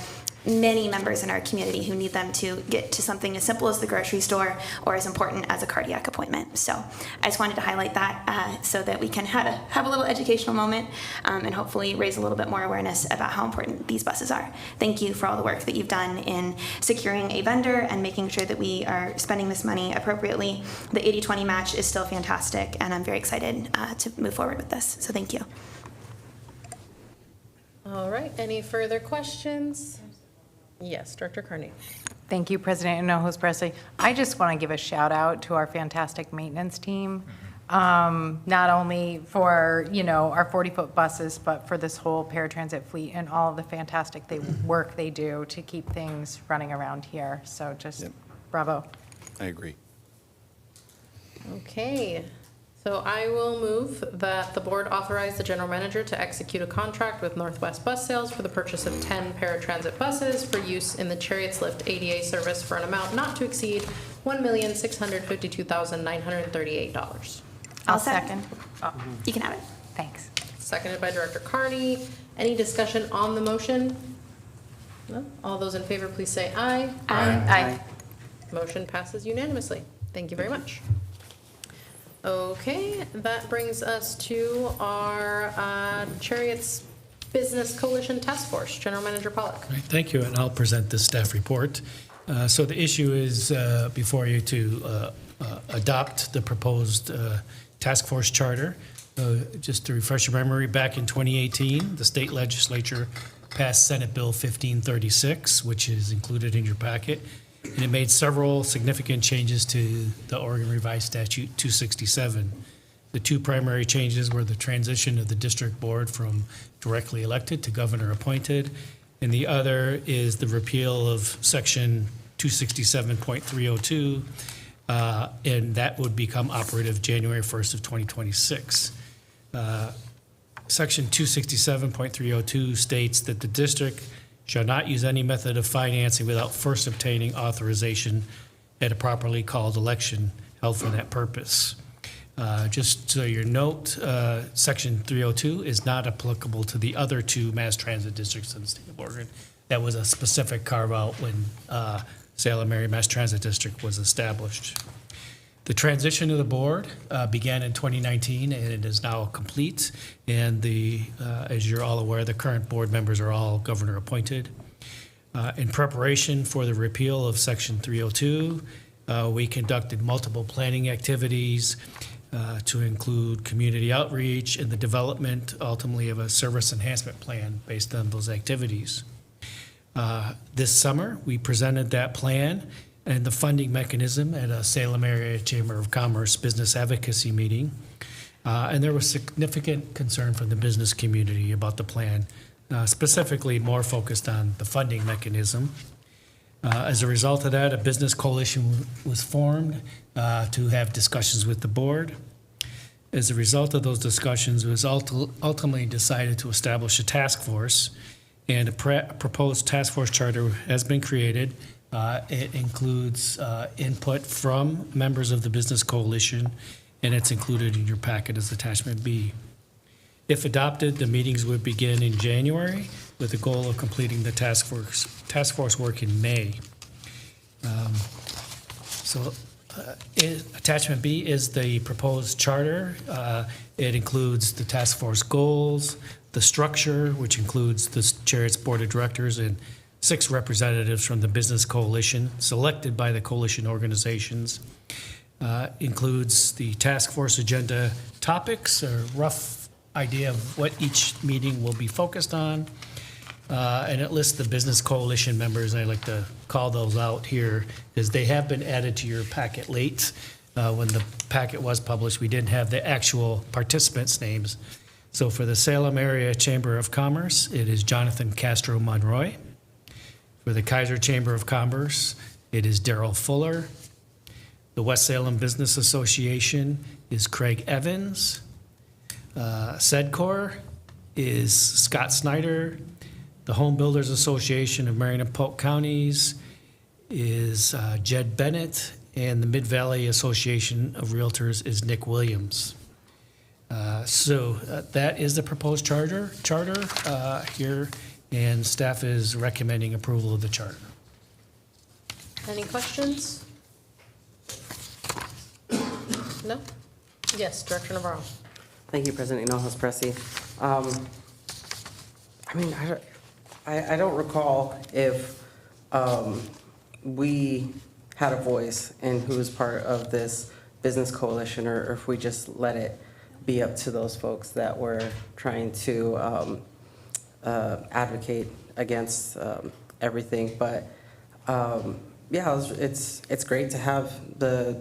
many members in our community who need them to get to something as simple as the grocery store or as important as a cardiac appointment. So I just wanted to highlight that so that we can have a little educational moment and hopefully raise a little bit more awareness about how important these buses are. Thank you for all the work that you've done in securing a vendor and making sure that we are spending this money appropriately. The 80-20 match is still fantastic, and I'm very excited to move forward with this. So thank you. All right, any further questions? Yes, Director Carney. Thank you, President Inhofe-Pressey. I just want to give a shout out to our fantastic maintenance team, not only for, our 40-foot buses, but for this whole paratransit fleet and all of the fantastic work they do to keep things running around here. So just bravo. I agree. Okay, so I will move that the board authorize the general manager to execute a contract with Northwest Bus Sales for the purchase of 10 paratransit buses for use in the Cherriots Lift ADA service for an amount not to exceed $1,652,938. I'll second. Oh, you can have it. Thanks. Seconded by Director Carney. Any discussion on the motion? No? All those in favor, please say aye. Aye. Motion passes unanimously. Thank you very much. Okay, that brings us to our Cherriots Business Coalition Task Force. General Manager Pollack. Right, thank you, and I'll present the staff report. So the issue is before you to adopt the proposed task force charter. Just to refresh your memory, back in 2018, the state legislature passed Senate Bill 1536, which is included in your packet. And it made several significant changes to the Oregon Revised Statute 267. The two primary changes were the transition of the district board from directly elected to governor appointed, and the other is the repeal of section 267.302, and that would become operative January 1st of 2026. Section 267.302 states that the district shall not use any method of financing without first obtaining authorization at a properly called election held for that purpose. Just so your note, Section 302 is not applicable to the other two mass transit districts in the state of Oregon. That was a specific carve-out when Salem Area Mass Transit District was established. The transition of the board began in 2019, and it is now complete. And as you're all aware, the current board members are all governor appointed. In preparation for the repeal of Section 302, we conducted multiple planning activities to include community outreach and the development, ultimately, of a service enhancement plan based on those activities. This summer, we presented that plan and the funding mechanism at a Salem Area Chamber of Commerce business advocacy meeting. And there was significant concern from the business community about the plan, specifically more focused on the funding mechanism. As a result of that, a business coalition was formed to have discussions with the board. As a result of those discussions, it was ultimately decided to establish a task force, and a proposed task force charter has been created. It includes input from members of the business coalition, and it's included in your packet as attachment B. If adopted, the meetings would begin in January with the goal of completing the task force work in May. Attachment B is the proposed charter. It includes the task force goals, the structure, which includes the Cherriots Board of Directors and 6 representatives from the business coalition selected by the coalition organizations. Includes the task force agenda topics, a rough idea of what each meeting will be focused on. And it lists the business coalition members, and I like to call those out here because they have been added to your packet late. When the packet was published, we didn't have the actual participants' names. So for the Salem Area Chamber of Commerce, it is Jonathan Castro Monroy. For the Kaiser Chamber of Commerce, it is Daryl Fuller. The West Salem Business Association is Craig Evans. SEDCOR is Scott Snyder. The Home Builders Association of Marion and Polk Counties is Jed Bennett, and the Mid-Valley Association of Realtors is Nick Williams. That is the proposed charter here, and staff is recommending approval of the charter. Any questions? No? Yes, Director Navarro. Thank you, President Hinojosa-Pressy. I don't recall if we had a voice in who was part of this business coalition, or if we just let it be up to those folks that were trying to advocate against everything. But yeah, it's great to have the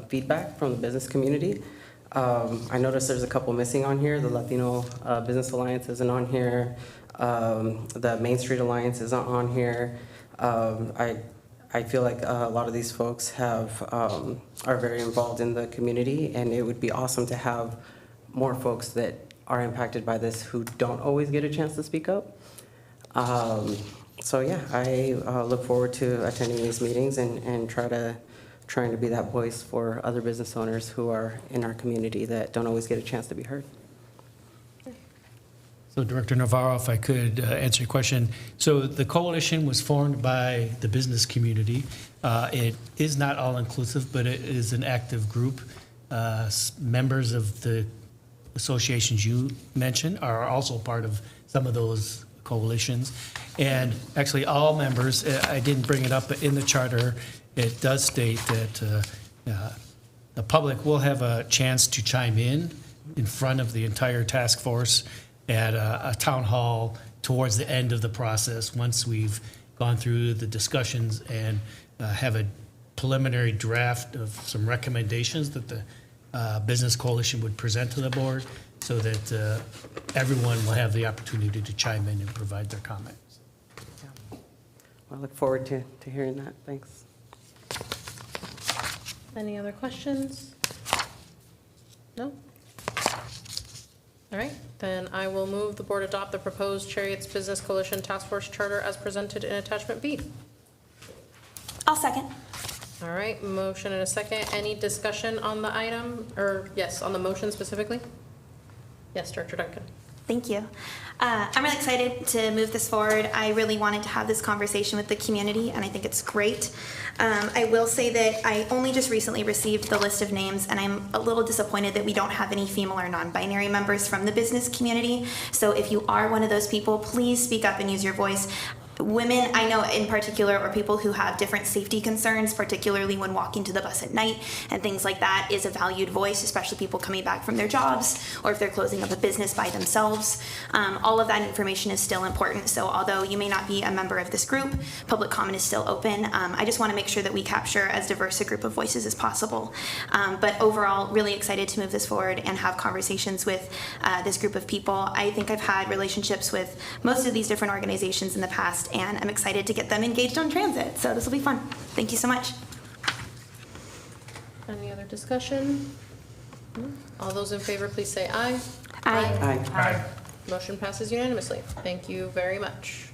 feedback from the business community. I noticed there's a couple missing on here. The Latino Business Alliance isn't on here. The Main Street Alliance isn't on here. I feel like a lot of these folks are very involved in the community, and it would be awesome to have more folks that are impacted by this who don't always get a chance to speak up. So yeah, I look forward to attending these meetings and trying to be that voice for other business owners who are in our community that don't always get a chance to be heard. So Director Navarro, if I could answer your question. So the coalition was formed by the business community. It is not all-inclusive, but it is an active group. Members of the associations you mentioned are also part of some of those coalitions. And actually, all members, I didn't bring it up, but in the charter, it does state that the public will have a chance to chime in front of the entire task force at a town hall towards the end of the process, once we've gone through the discussions and have a preliminary draft of some recommendations that the business coalition would present to the board, so that everyone will have the opportunity to chime in and provide their comments. Yeah. I look forward to hearing that. Thanks. Any other questions? No? All right, then I will move the board adopt the proposed Cherriots Business Coalition Task Force Charter as presented in attachment B. I'll second. All right, motion and a second. Any discussion on the item, or yes, on the motion specifically? Yes, Director Duncan. Thank you. I'm really excited to move this forward. I really wanted to have this conversation with the community, and I think it's great. I will say that I only just recently received the list of names, and I'm a little disappointed that we don't have any female or non-binary members from the business community. So if you are one of those people, please speak up and use your voice. Women, I know in particular, or people who have different safety concerns, particularly when walking to the bus at night and things like that, is a valued voice, especially people coming back from their jobs or if they're closing up a business by themselves. All of that information is still important. So although you may not be a member of this group, public comment is still open. I just want to make sure that we capture as diverse a group of voices as possible. But overall, really excited to move this forward and have conversations with this group of people. I think I've had relationships with most of these different organizations in the past, and I'm excited to get them engaged on transit. So this will be fun. Thank you so much. Any other discussion? All those in favor, please say aye. Aye. Aye. Motion passes unanimously. Thank you very much.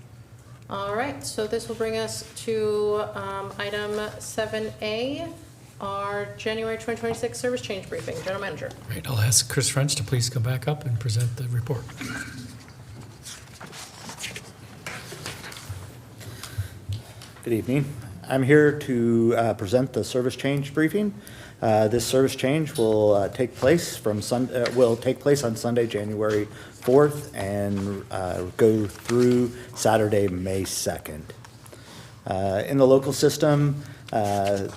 All right, so this will bring us to item 7A, our January 2026 service change briefing. General Manager. Right, I'll ask Chris French to please come back up and present the report. Good evening. I'm here to present the service change briefing. This service change will take place on Sunday, January 4th, and go through Saturday, May 2nd. In the local system, the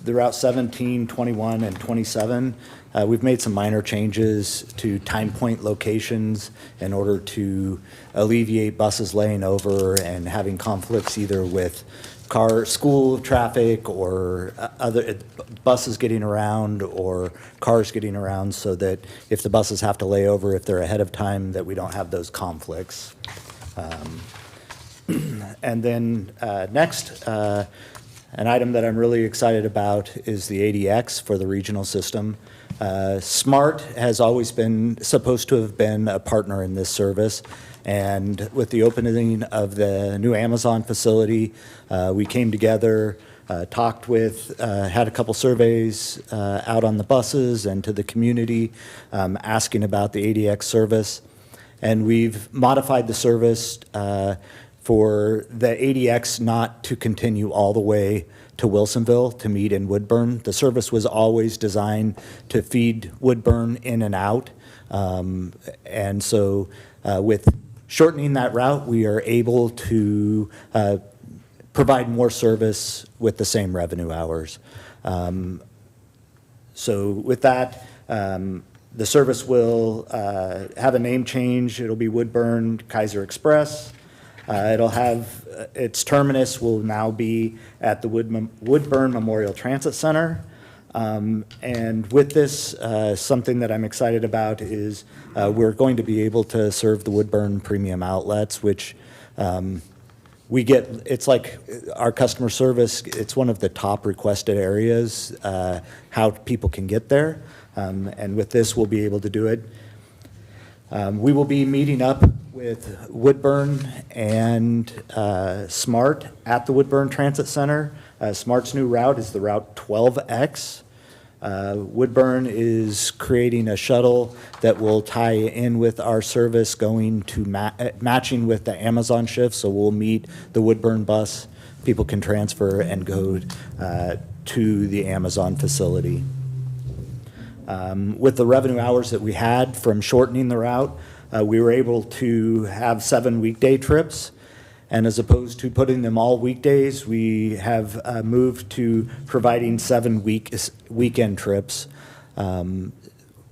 Route 17, 21, and 27, we've made some minor changes to time point locations in order to alleviate buses laying over and having conflicts either with school traffic or other buses getting around or cars getting around, so that if the buses have to lay over, if they're ahead of time, that we don't have those conflicts. And then next, an item that I'm really excited about is the ADX for the regional system. SMART has always been supposed to have been a partner in this service, and with the opening of the new Amazon facility, we came together, talked with, had a couple surveys out on the buses and to the community, asking about the ADX service, and we've modified the service for the ADX not to continue all the way to Wilsonville to meet in Woodburn. The service was always designed to feed Woodburn in and out. And so with shortening that route, we are able to provide more service with the same revenue hours. So with that, the service will have a name change. It'll be Woodburn Kaiser Express. It'll have, its terminus will now be at the Woodburn Memorial Transit Center. And with this, something that I'm excited about is we're going to be able to serve the Woodburn premium outlets, which we get, it's like our customer service, it's one of the top requested areas, how people can get there. And with this, we'll be able to do it. We will be meeting up with Woodburn and SMART at the Woodburn Transit Center. SMART's new route is the Route 12X. Woodburn is creating a shuttle that will tie in with our service going to matching with the Amazon shift, so we'll meet the Woodburn bus. People can transfer and go to the Amazon facility. With the revenue hours that we had from shortening the route, we were able to have 7 weekday trips. And as opposed to putting them all weekdays, we have moved to providing 7 weekend trips,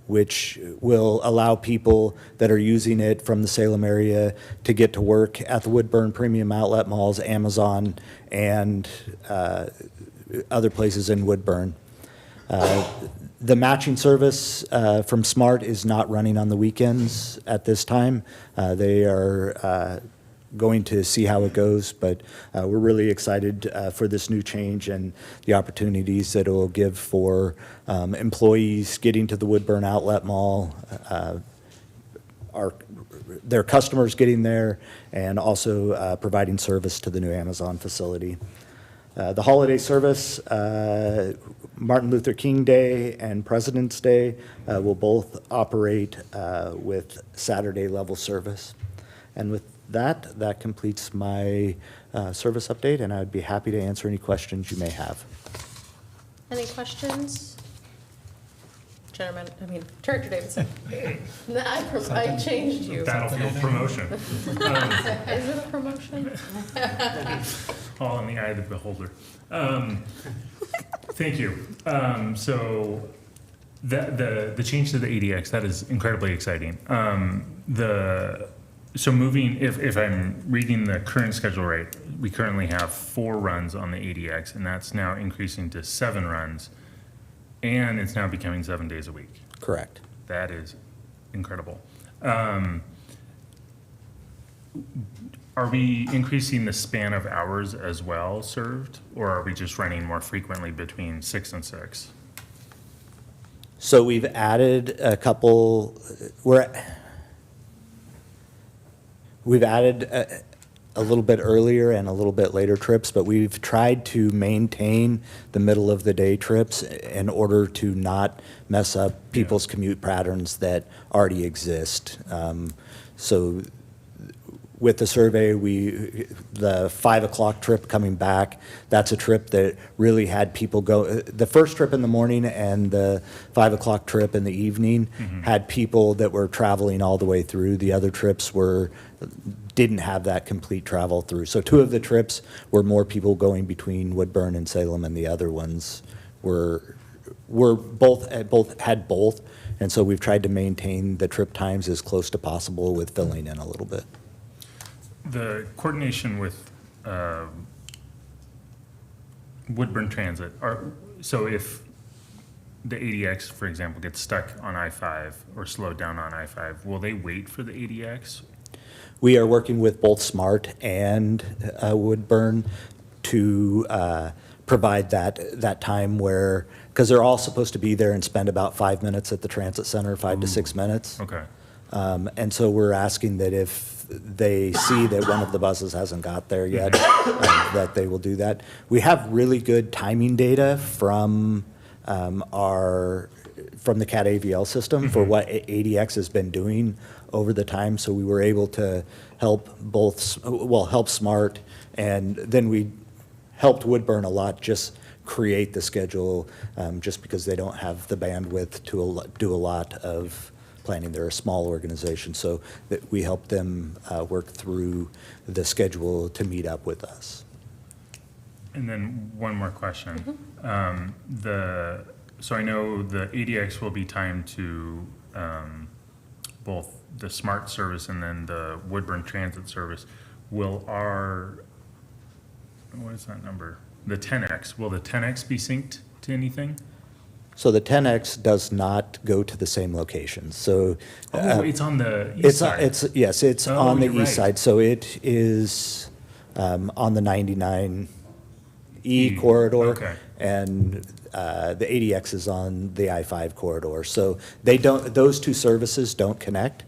which will allow people that are using it from the Salem area to get to work at the Woodburn Premium Outlet Malls, Amazon, and other places in Woodburn. The matching service from SMART is not running on the weekends at this time. They are going to see how it goes, but we're really excited for this new change and the opportunities that it will give for employees getting to the Woodburn Outlet Mall, their customers getting there, and also providing service to the new Amazon facility. The holiday service, Martin Luther King Day and President's Day, will both operate with Saturday level service. And with that, that completes my service update, and I'd be happy to answer any questions you may have. Any questions? Director Davidson. No, I changed you. Battlefield promotion. Is it a promotion? All in the eye of the beholder. Thank you. So the change to the ADX, that is incredibly exciting. So moving, if I'm reading the current schedule right, we currently have 4 runs on the ADX, and that's now increasing to 7 runs, and it's now becoming 7 days a week. Correct. That is incredible. Are we increasing the span of hours as well served, or are we just running more frequently between 6 and 6? So we've added a couple, we've added a little bit earlier and a little bit later trips, but we've tried to maintain the middle of the day trips in order to not mess up people's commute patterns that already exist. So with the survey, the 5 o'clock trip coming back, that's a trip that really had people go, the first trip in the morning and the 5 o'clock trip in the evening had people that were traveling all the way through. The other trips didn't have that complete travel through. So 2 of the trips were more people going between Woodburn and Salem, and the other ones were had both. And so we've tried to maintain the trip times as close to possible with filling in a little bit. The coordination with Woodburn Transit, so if the ADX, for example, gets stuck on I-5 or slowed down on I-5, will they wait for the ADX? We are working with both SMART and Woodburn to provide that time where, because they're all supposed to be there and spend about 5 minutes at the transit center, 5 to 6 minutes. Okay. And so we're asking that if they see that one of the buses hasn't got there yet, that they will do that. We have really good timing data from the CAT AVL system for what ADX has been doing over the time. So we were able to help help SMART, and then we helped Woodburn a lot just create the schedule, just because they don't have the bandwidth to do a lot of planning. They're a small organization, so that we help them work through the schedule to meet up with us. And then one more question. So I know the ADX will be timed to both the SMART service and then the Woodburn Transit service. Will what is that number? The 10X, will the 10X be synced to anything? So the 10X does not go to the same location. So it's on the east side. It's on the east side. So it is on the 99E corridor. Okay. And the ADX is on the I-5 corridor. So those 2 services don't connect.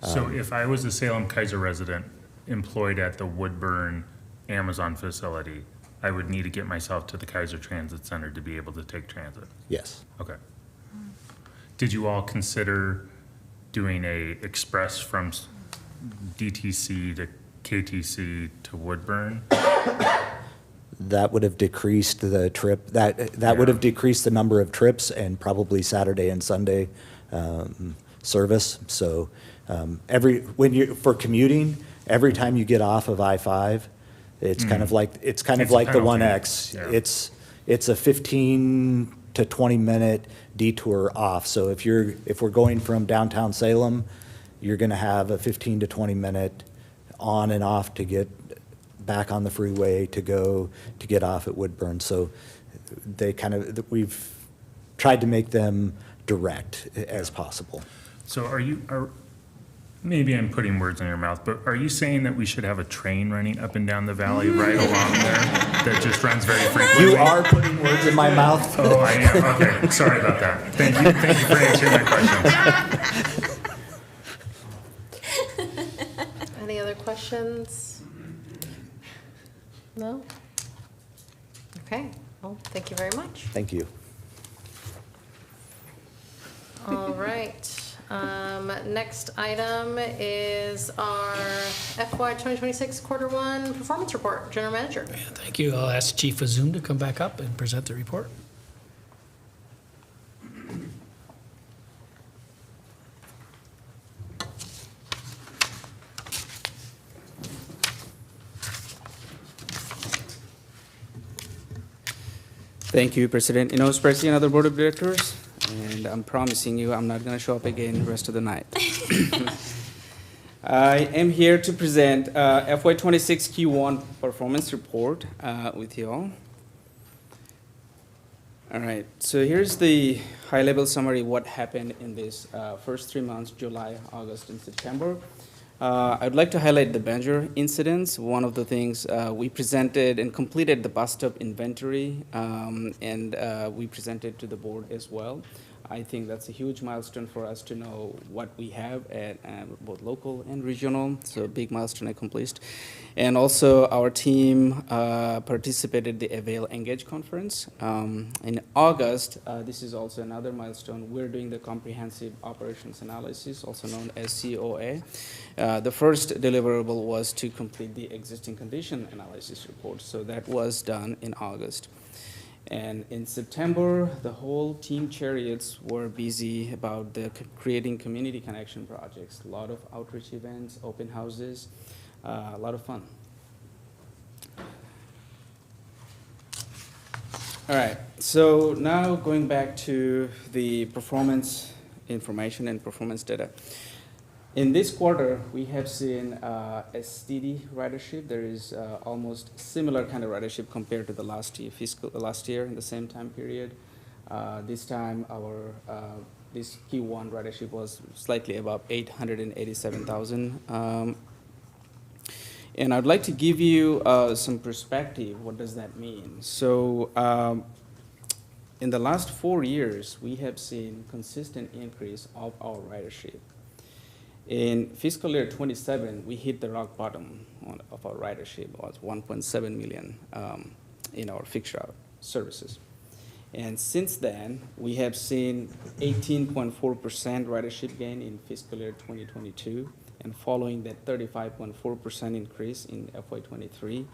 So if I was a Salem-Keizer resident employed at the Woodburn Amazon facility, I would need to get myself to the Keizer Transit Center to be able to take transit? Yes. Okay. Did you all consider doing a express from DTC to KTC to Woodburn? That would have decreased the trip. That would have decreased the number of trips and probably Saturday and Sunday service. So for commuting, every time you get off of I-5, it's kind of like the 1X. Yeah. It's a 15 to 20 minute detour off. So if we're going from downtown Salem, you're going to have a 15 to 20 minute on and off to get back on the freeway to get off at Woodburn. So we've tried to make them direct as possible. So maybe I'm putting words in your mouth, but are you saying that we should have a train running up and down the valley right along there that just runs very frequently? You are putting words in my mouth. Oh, I am. Okay, sorry about that. Thank you for answering my questions. Any other questions? No? Okay, well, thank you very much. Thank you. All right. Next item is our FY 2026 Quarter 1 Performance Report. General Manager. Thank you. I'll ask Chief Azum to come back up and present the report. Thank you, President Inos Presi and other board of directors. And I'm promising you, I'm not going to show up again the rest of the night. I am here to present FY26 Q1 performance report with you all. All right, so here's the high-level summary of what happened in this first 3 months, July, August, and September. I'd like to highlight the Banjo incidents. One of the things we presented and completed the bus stop inventory, and we presented to the board as well. I think that's a huge milestone for us to know what we have at both local and regional, so a big milestone accomplished. And also our team participated in the Avail Engage conference. In August, this is also another milestone. We're doing the comprehensive operations analysis, also known as COA. The first deliverable was to complete the existing condition analysis report, so that was done in August. And in September, the whole team Cherriots were busy about creating community connection projects, a lot of outreach events, open houses, a lot of fun. All right, so now going back to the performance information and performance data. In this quarter, we have seen a steady ridership. There is almost similar kind of ridership compared to the last year in the same time period. This time, our this Q1 ridership was slightly above 887,000. And I'd like to give you some perspective. What does that mean? So, in the last 4 years, we have seen consistent increase of our ridership. In fiscal year 27, we hit the rock bottom of our ridership. It was 1.7 million in our fixed route services. And since then, we have seen 18.4% ridership gain in fiscal year 2022, and following that 35.4% increase in FY23,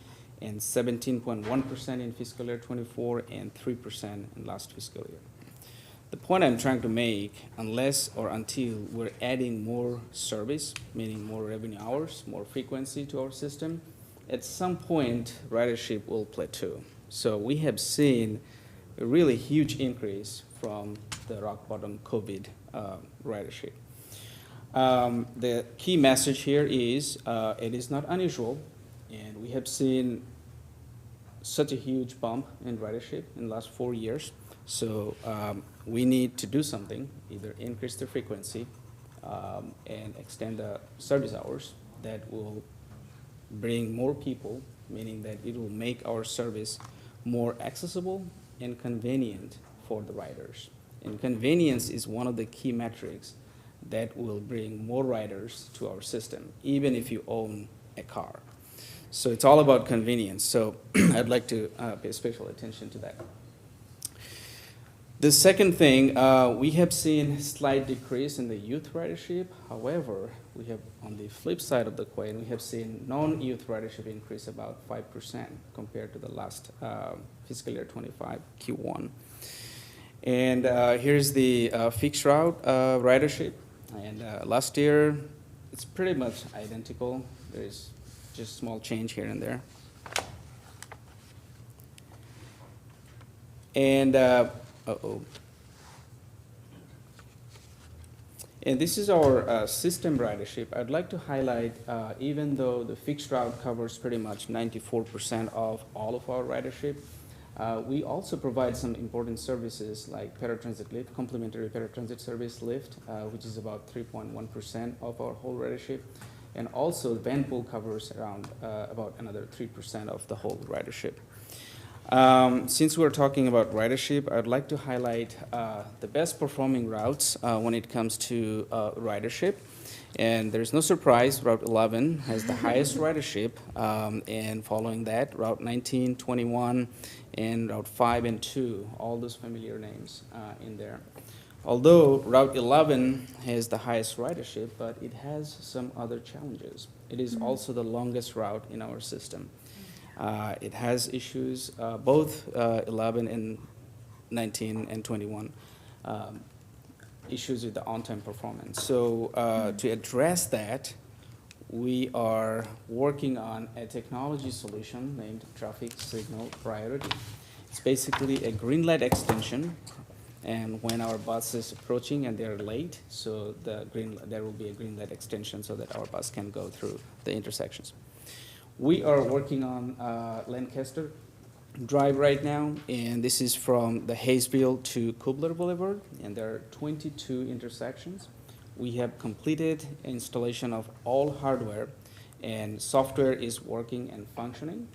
and 17.1% in fiscal year 24, and 3% in last fiscal year. The point I'm trying to make, unless or until we're adding more service, meaning more revenue hours, more frequency to our system, at some point, ridership will plateau. So we have seen a really huge increase from the rock bottom COVID ridership. The key message here is it is not unusual, and we have seen such a huge bump in ridership in the last 4 years. So we need to do something, either increase the frequency and extend the service hours that will bring more people, meaning that it will make our service more accessible and convenient for the riders. And convenience is one of the key metrics that will bring more riders to our system, even if you own a car. So it's all about convenience. So I'd like to pay special attention to that. The second thing, we have seen slight decrease in the youth ridership. However, we have, on the flip side of the coin, we have seen non-youth ridership increase about 5% compared to the last fiscal year 25 Q1. And here's the fixed route ridership. And last year, it's pretty much identical. There's just small change here and there. And and this is our system ridership. I'd like to highlight, even though the fixed route covers pretty much 94% of all of our ridership, we also provide some important services like paratransit lift, complimentary paratransit service lift, which is about 3.1% of our whole ridership. And also the van pool covers around about another 3% of the whole ridership. Since we're talking about ridership, I'd like to highlight the best performing routes when it comes to ridership. And there's no surprise, Route 11 has the highest ridership, and following that, Route 19, 21, and Route 5 and 2, all those familiar names in there. Although Route 11 has the highest ridership, but it has some other challenges. It is also the longest route in our system. It has issues, both 11 and 19 and 21, issues with the on-time performance. So to address that, we are working on a technology solution named Traffic Signal Priority. It's basically a green light extension, and when our bus is approaching and they're late, so there will be a green light extension so that our bus can go through the intersections. We are working on Lancaster Drive right now, and this is from the Hayesville to Kubler Boulevard, and there are 22 intersections. We have completed installation of all hardware, and software is working and functioning.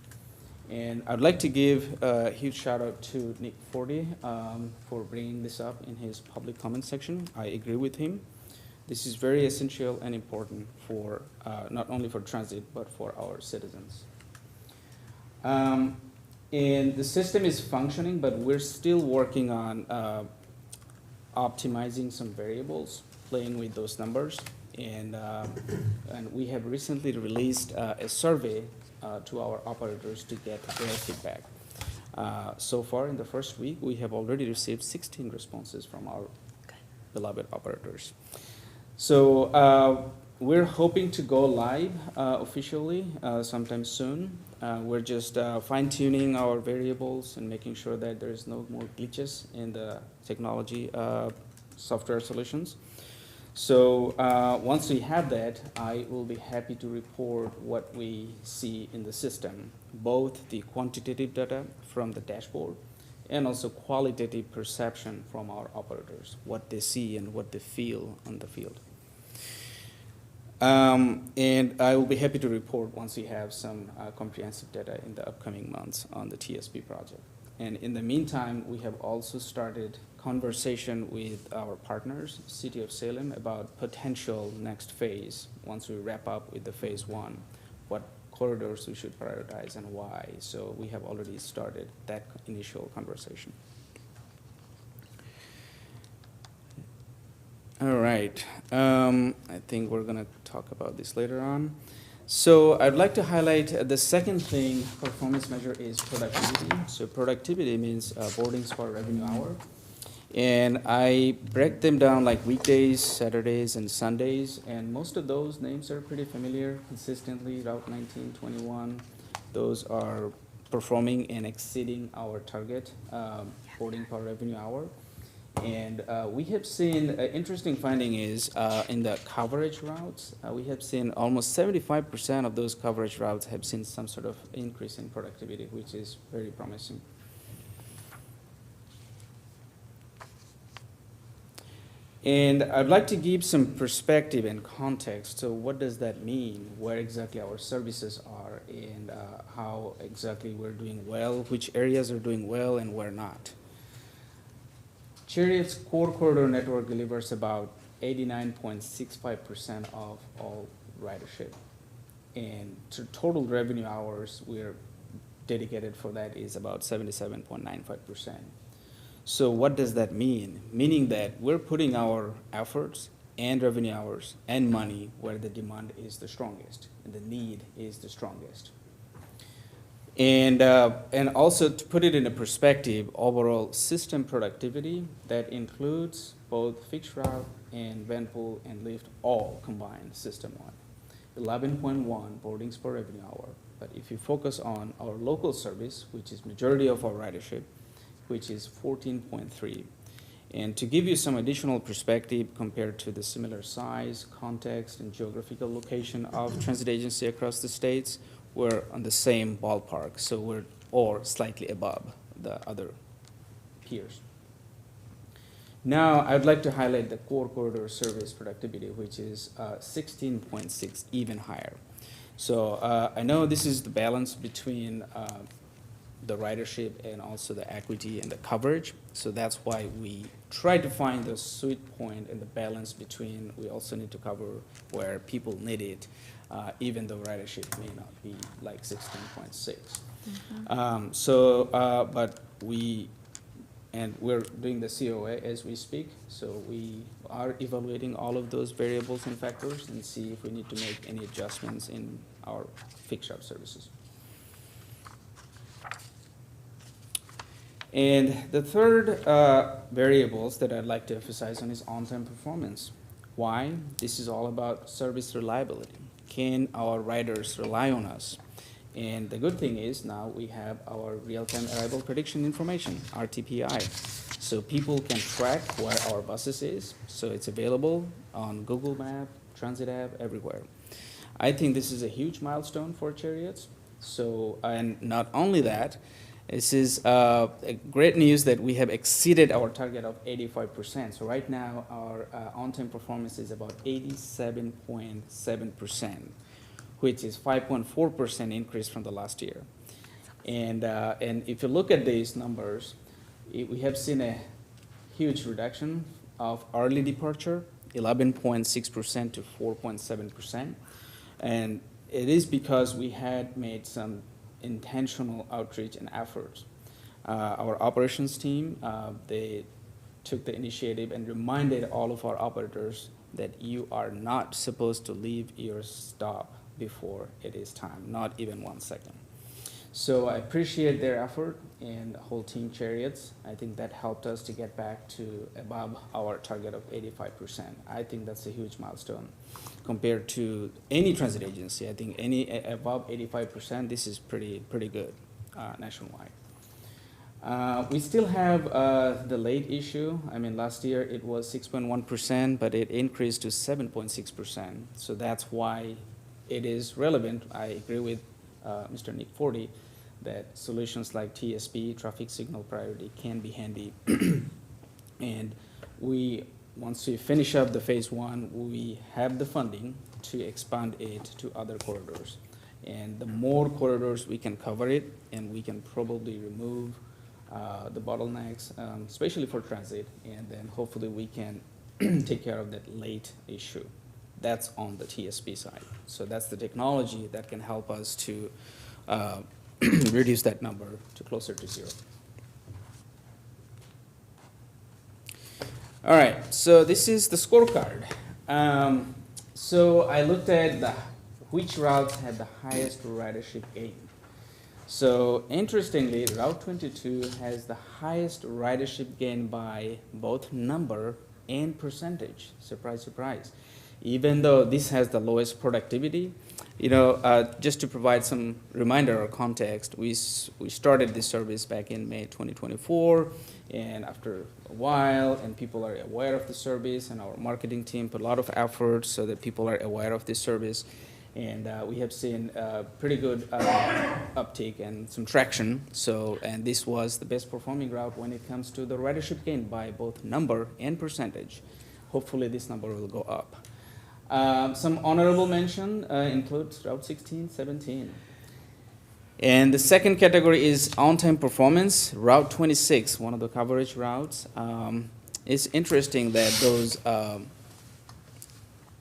And I'd like to give a huge shout out to Nick Fordy for bringing this up in his public comment section. I agree with him. This is very essential and important for not only for transit, but for our citizens. And the system is functioning, but we're still working on optimizing some variables, playing with those numbers. And we have recently released a survey to our operators to get their feedback. So far, in the first week, we have already received 16 responses from our beloved operators. So we're hoping to go live officially sometime soon. We're just fine-tuning our variables and making sure that there's no more glitches in the technology software solutions. So once we have that, I will be happy to report what we see in the system, both the quantitative data from the dashboard and also qualitative perception from our operators, what they see and what they feel on the field. And I will be happy to report once we have some comprehensive data in the upcoming months on the TSP project. And in the meantime, we have also started conversation with our partners, City of Salem, about potential next phase once we wrap up with the phase 1, what corridors we should prioritize and why. So we have already started that initial conversation. All right, I think we're gonna talk about this later on. So I'd like to highlight the second thing, performance measure, is productivity. So productivity means boarding spot revenue hour. And I break them down like weekdays, Saturdays, and Sundays. And most of those names are pretty familiar consistently, Route 19, 21. Those are performing and exceeding our target boarding per revenue hour. And we have seen, interesting finding is in the coverage routes, we have seen almost 75% of those coverage routes have seen some sort of increase in productivity, which is very promising. And I'd like to give some perspective and context. So what does that mean? Where exactly our services are, and how exactly we're doing well, which areas are doing well and where not. Cherriots core corridor network delivers about 89.65% of all ridership. And to total revenue hours we're dedicated for that is about 77.95%. So what does that mean? Meaning that we're putting our efforts and revenue hours and money where the demand is the strongest and the need is the strongest. And also to put it in a perspective, overall system productivity, that includes both fixed route and van pool and lift all combined system-wide. 11.1 boardings per revenue hour. But if you focus on our local service, which is majority of our ridership, which is 14.3. And to give you some additional perspective compared to the similar size, context, and geographical location of transit agency across the states, we're on the same ballpark, so we're or slightly above the other peers. Now, I'd like to highlight the core corridor service productivity, which is 16.6, even higher. So I know this is the balance between the ridership and also the equity and the coverage. So that's why we try to find the sweet point and the balance between, we also need to cover where people need it, even though ridership may not be like 16.6. But we're doing the COA as we speak, so we are evaluating all of those variables and factors and see if we need to make any adjustments in our fixed route services. And the third variables that I'd like to emphasize on is on-time performance. Why? This is all about service reliability. Can our riders rely on us? And the good thing is now we have our real-time arrival prediction information, RTPI. So people can track where our buses is. So it's available on Google Map, Transit app, everywhere. I think this is a huge milestone for Cherriots. So, and not only that, this is great news that we have exceeded our target of 85%. So right now our on-time performance is about 87.7%. which is 5.4% increase from the last year. And if you look at these numbers, we have seen a huge reduction of early departure, 11.6% to 4.7%. And it is because we had made some intentional outreach and efforts. Our operations team, they took the initiative and reminded all of our operators that you are not supposed to leave your stop before it is time, not even 1 second. So I appreciate their effort and the whole team Cherriots. I think that helped us to get back to above our target of 85%. I think that's a huge milestone compared to any transit agency. I think any above 85%, this is pretty good nationwide. We still have the late issue. I mean, last year it was 6.1%, but it increased to 7.6%. So that's why it is relevant. I agree with Mr. Nick Forty that solutions like TSP, traffic signal priority, can be handy. And once we finish up the phase 1, we have the funding to expand it to other corridors. And the more corridors we can cover it, and we can probably remove the bottlenecks, especially for transit, and then hopefully we can take care of that late issue. That's on the TSP side. So that's the technology that can help us to reduce that number to closer to 0. All right, so this is the scorecard. So I looked at which routes had the highest ridership gain. So interestingly, Route 22 has the highest ridership gain by both number and percentage. Surprise, surprise. Even though this has the lowest productivity, just to provide some reminder or context, we started this service back in May 2024, and after a while, and people are aware of the service, and our marketing team put a lot of effort so that people are aware of this service, and we have seen pretty good uptake and some traction. So, and this was the best performing route when it comes to the ridership gain by both number and percentage. Hopefully this number will go up. Some honorable mention includes Route 16, 17. And the second category is on-time performance. Route 26, one of the coverage routes. It's interesting that those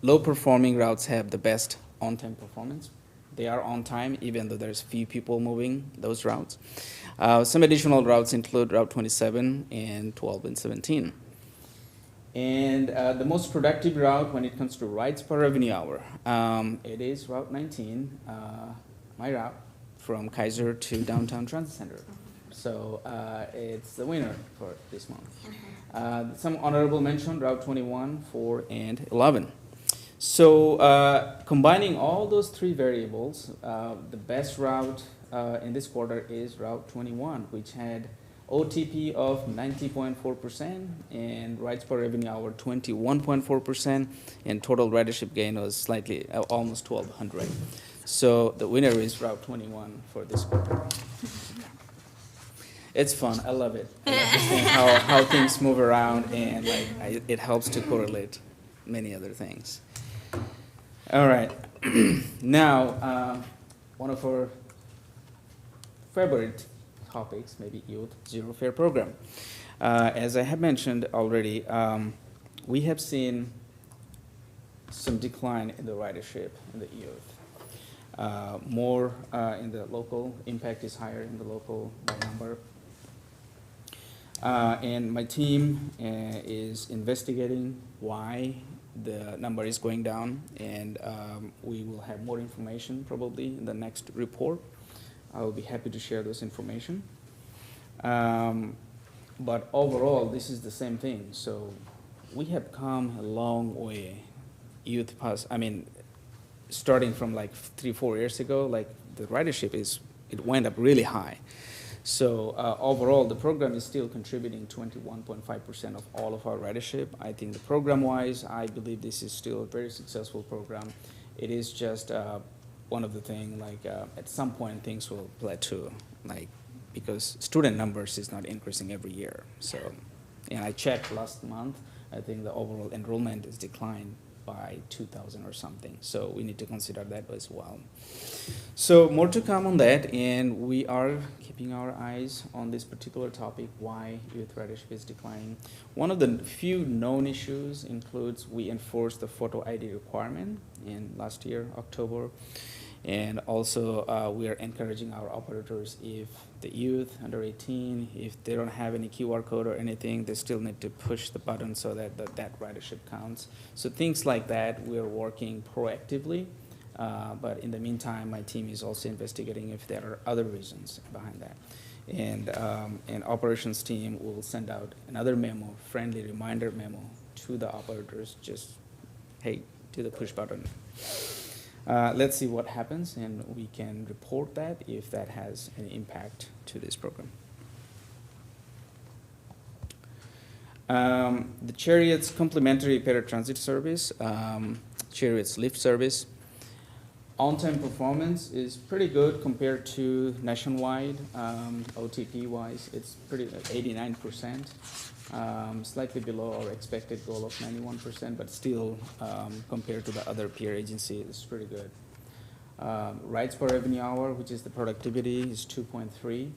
low-performing routes have the best on-time performance. They are on time, even though there's few people moving those routes. Some additional routes include Route 27 and 12 and 17. And the most productive route when it comes to rides per revenue hour, it is Route 19, my route from Kaiser to Downtown Transit Center. So it's the winner for this month. Some honorable mention, Route 21, 4, and 11. So combining all those three variables, the best route in this quarter is Route 21, which had OTP of 90.4% and rides per revenue hour 21.4%, and total ridership gain was slightly almost 1,200. So the winner is Route 21 for this quarter. It's fun. I love it. I love to see how things move around, and it helps to correlate many other things. All right. Now, one of our favorite topics, maybe youth zero fare program. As I have mentioned already, we have seen some decline in the ridership in the youth. More in the local, impact is higher in the local by number. And my team is investigating why the number is going down, and we will have more information probably in the next report. I will be happy to share this information. But overall, this is the same thing. So we have come a long way. Youth pass, I mean, starting from like 3-4 years ago, like the ridership it went up really high. So overall, the program is still contributing 21.5% of all of our ridership. I think the program-wise, I believe this is still a very successful program. It is just one of the things, like at some point things will plateau, like because student numbers is not increasing every year. So, and I checked last month, I think the overall enrollment is declined by 2,000 or something. So we need to consider that as well. So more to come on that, and we are keeping our eyes on this particular topic, why youth ridership is declining. One of the few known issues includes we enforced the photo ID requirement in last year, October. And also we are encouraging our operators, if the youth under 18, if they don't have any QR code or anything, they still need to push the button so that that ridership counts. So things like that, we are working proactively. But in the meantime, my team is also investigating if there are other reasons behind that. And operations team will send out another memo, friendly reminder memo to the operators, just, hey, do the push button. Let's see what happens, and we can report that if that has any impact to this program. The Cherriots complimentary paratransit service, Cherriots lift service, on-time performance is pretty good compared to nationwide. OTP-wise, it's pretty 89%. Slightly below our expected goal of 91%, but still compared to the other peer agency, it's pretty good. Rides per revenue hour, which is the productivity, is 2.3,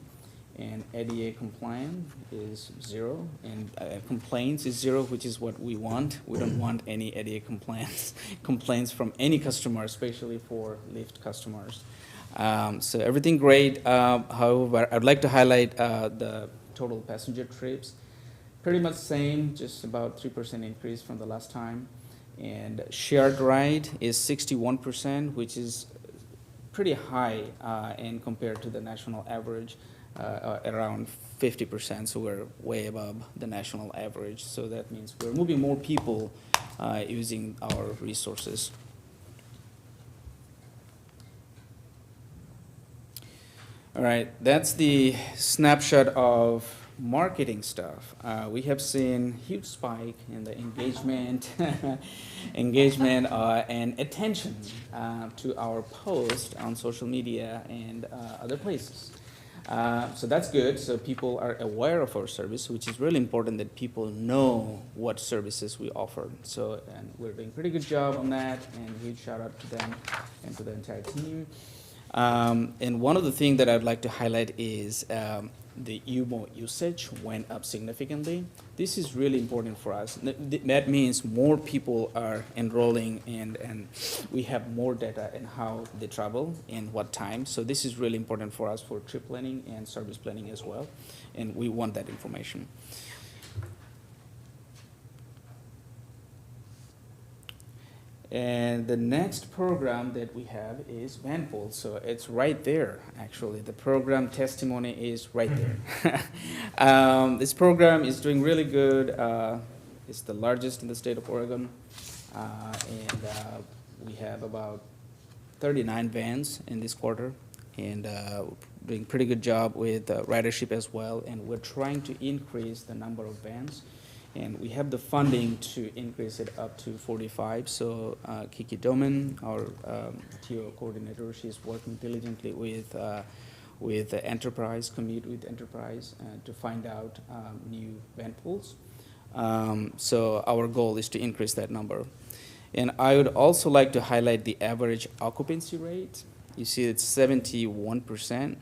and ADA compliant is 0, and complaints is 0, which is what we want. We don't want any ADA complaints from any customer, especially for Lyft customers. So everything great. However, I'd like to highlight the total passenger trips. Pretty much same, just about 3% increase from the last time. And shared ride is 61%, which is pretty high and compared to the national average, around 50%. So we're way above the national average. So that means we're moving more people using our resources. All right, that's the snapshot of marketing stuff. We have seen huge spike in the engagement, and attention to our post on social media and other places. So that's good. So people are aware of our service, which is really important that people know what services we offer. So, and we're doing a pretty good job on that, and huge shout out to them and to the entire team. And one of the things that I'd like to highlight is the UMO usage went up significantly. This is really important for us. That means more people are enrolling, and we have more data in how they travel and what time. So this is really important for us for trip planning and service planning as well, and we want that information. And the next program that we have is Vanpool. So it's right there, actually. The program testimony is right there. This program is doing really good. It's the largest in the state of Oregon. And we have about 39 vans in this quarter. And doing a pretty good job with ridership as well. And we're trying to increase the number of vans. And we have the funding to increase it up to 45. So Kiki Doman, our TO coordinator, she's working diligently with the enterprise, commute with enterprise, to find out new van pools. So our goal is to increase that number. And I would also like to highlight the average occupancy rate. You see it's 71%,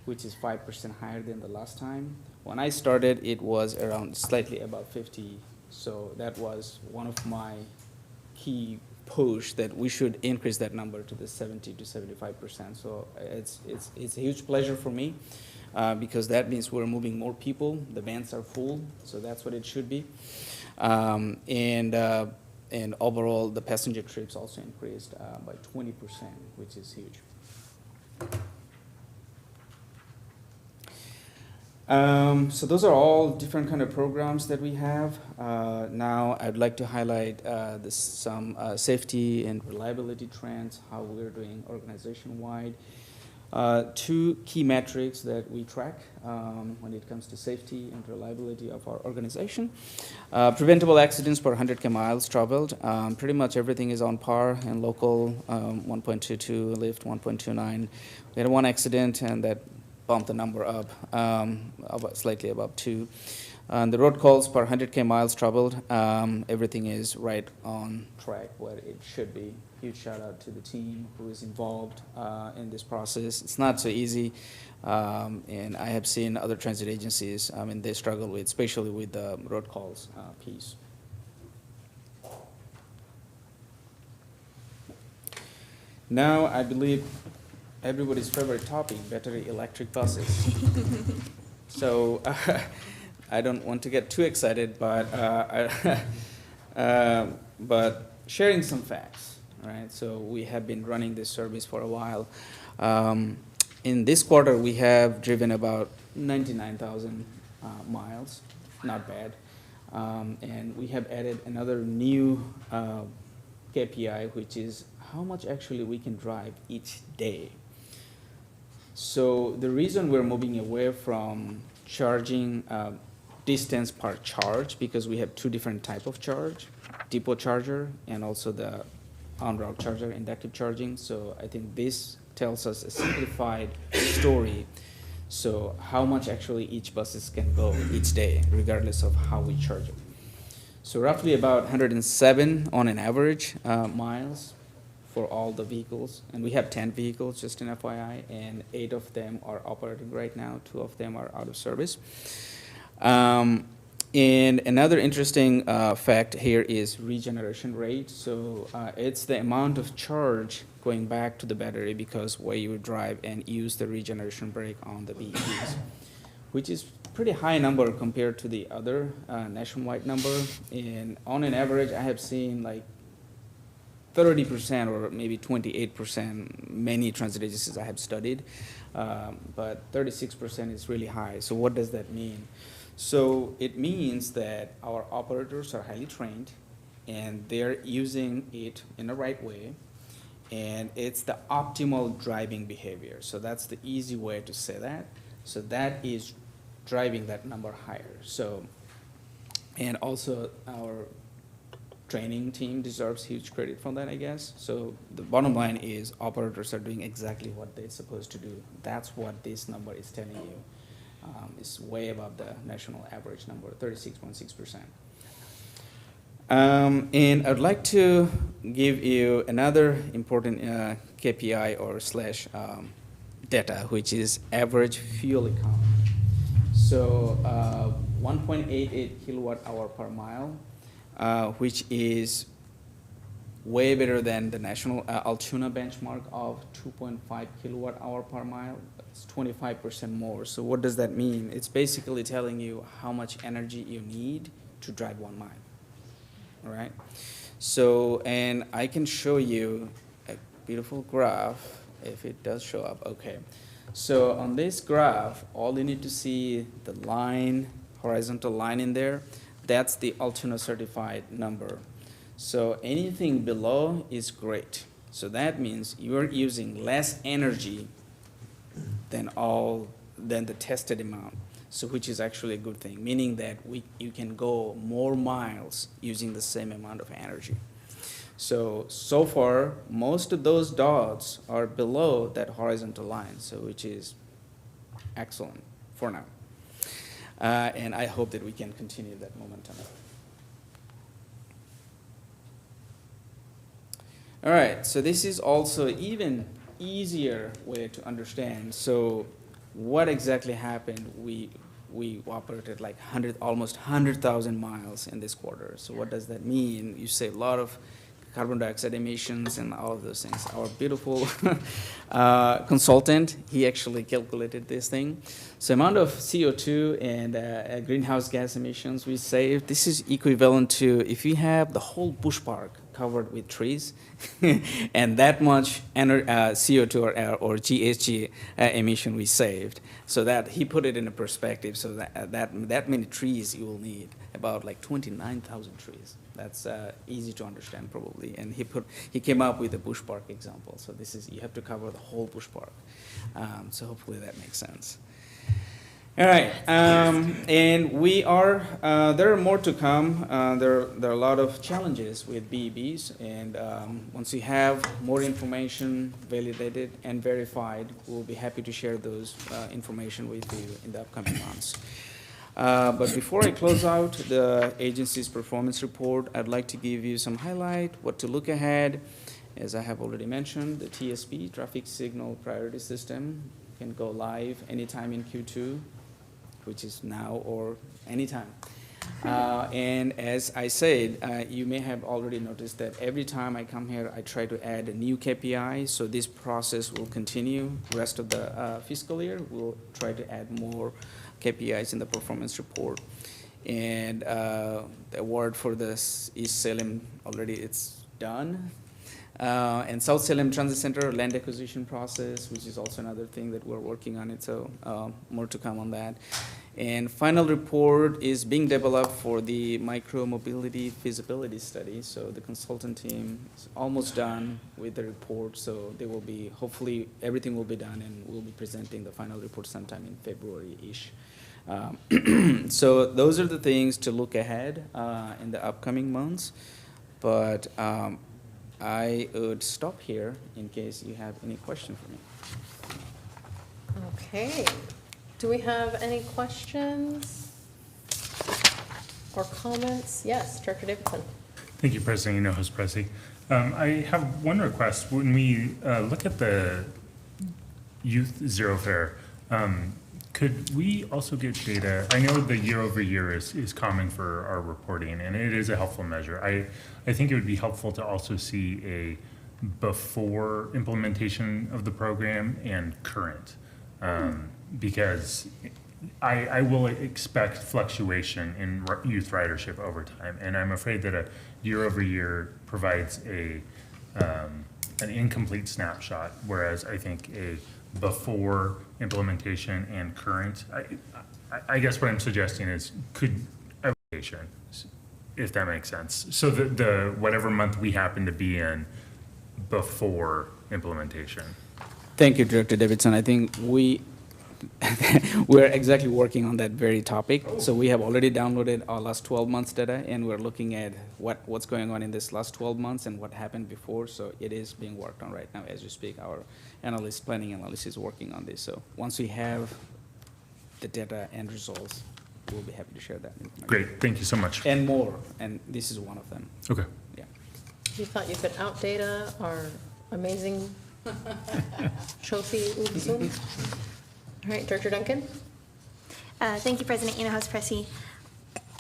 which is 5% higher than the last time. When I started, it was around slightly above 50. So that was one of my key push that we should increase that number to the 70 to 75%. So it's a huge pleasure for me because that means we're moving more people. The vans are full, so that's what it should be. And overall, the passenger trips also increased by 20%, which is huge. So those are all different kind of programs that we have. Now I'd like to highlight some safety and reliability trends, how we're doing organization-wide. Two key metrics that we track when it comes to safety and reliability of our organization. Preventable accidents per 100 miles traveled. Pretty much everything is on par and local, 1.22, lift 1.29. We had one accident and that bumped the number up, slightly above 2. The road calls per 100 miles traveled, everything is right on track where it should be. Huge shout out to the team who is involved in this process. It's not so easy, and I have seen other transit agencies, they struggle with, especially with the road calls piece. Now, I believe everybody's favorite topic, battery electric buses. So I don't want to get too excited, but sharing some facts, right? So we have been running this service for a while. In this quarter, we have driven about 99,000 miles, not bad. And we have added another new KPI, which is how much actually we can drive each day. So the reason we're moving away from charging distance per charge, because we have two different types of charge, depot charger and also the on-route charger, inductive charging. So I think this tells us a simplified story. So how much actually each buses can go each day, regardless of how we charge it. So roughly about 107 on an average miles for all the vehicles. And we have 10 vehicles, just an FYI, and 8 of them are operating right now. 2 of them are out of service. And another interesting fact here is regeneration rate. So it's the amount of charge going back to the battery because where you drive and use the regeneration brake on the BEVs, which is pretty high number compared to the other nationwide number. And on an average, I have seen like 30% or maybe 28%, many transit agencies I have studied, but 36% is really high. So what does that mean? So it means that our operators are highly trained and they're using it in the right way, and it's the optimal driving behavior. So that's the easy way to say that. So that is driving that number higher. So, and also our training team deserves huge credit for that, I guess. So the bottom line is operators are doing exactly what they're supposed to do. That's what this number is telling you. It's way above the national average number, 36.6%. And I'd like to give you another important KPI or slash data, which is average fuel economy. So 1.88 kilowatt hour per mile, which is way better than the national Altoona benchmark of 2.5 kilowatt hour per mile. It's 25% more. So what does that mean? It's basically telling you how much energy you need to drive 1 mile, all right? So, and I can show you a beautiful graph if it does show up, okay. So on this graph, all you need to see the line, horizontal line in there, that's the Altoona certified number. So anything below is great. So that means you're using less energy than the tested amount. So which is actually a good thing, meaning that you can go more miles using the same amount of energy. So far, most of those dots are below that horizontal line, so which is excellent for now. And I hope that we can continue that momentum. All right, so this is also even easier way to understand. So what exactly happened, we operated like almost 100,000 miles in this quarter. So what does that mean? You save a lot of carbon dioxide emissions and all of those things. Our beautiful consultant, he actually calculated this thing. So amount of CO2 and greenhouse gas emissions we save, this is equivalent to if you have the whole bush park covered with trees and that much CO2 or GHG emission we saved. So that he put it in a perspective, so that many trees you will need, about like 29,000 trees. That's easy to understand probably. And he came up with a bush park example. So this is, you have to cover the whole bush park. So hopefully that makes sense. All right, and we are, there are more to come. There are a lot of challenges with BEBs, and once we have more information validated and verified, we'll be happy to share those information with you in the upcoming months. But before I close out the agency's performance report, I'd like to give you some highlight, what to look ahead. As I have already mentioned, the TSP, Traffic Signal Priority System, can go live anytime in Q2, which is now or anytime. And as I said, you may have already noticed that every time I come here, I try to add a new KPI. So this process will continue rest of the fiscal year. We'll try to add more KPIs in the performance report. And the award for this East Salem already it's done. And South Salem Transit Center land acquisition process, which is also another thing that we're working on it, so more to come on that. And final report is being developed for the micro-mobility feasibility study. So the consultant team is almost done with the report, so they will be, hopefully everything will be done and we'll be presenting the final report sometime in February-ish. So those are the things to look ahead in the upcoming months. But I would stop here in case you have any question for me. Okay. Do we have any questions or comments? Yes, Director Davidson. Thank you, President Hinojosa Presi. I have one request. When we look at the youth zero fare, could we also get data? I know the year over year is common for our reporting, and it is a helpful measure. I think it would be helpful to also see a before implementation of the program and current, because I will expect fluctuation in youth ridership over time, and I'm afraid that a year over year provides an incomplete snapshot, whereas I think a before implementation and current, I guess what I'm suggesting is could evaluation, if that makes sense. So the whatever month we happen to be in before implementation. Thank you, Director Davidson. I think we're exactly working on that very topic. So we have already downloaded our last 12 months data, and we're looking at what's going on in this last 12 months and what happened before. So it is being worked on right now as we speak. Our planning analyst is working on this. So once we have the data and results, we'll be happy to share that information. Great, thank you so much. And more, and this is one of them. Okay. Yeah. You thought you could outdata our amazing trophy Zoom? All right, Director Duncan? Thank you, President Hinojosa Presi.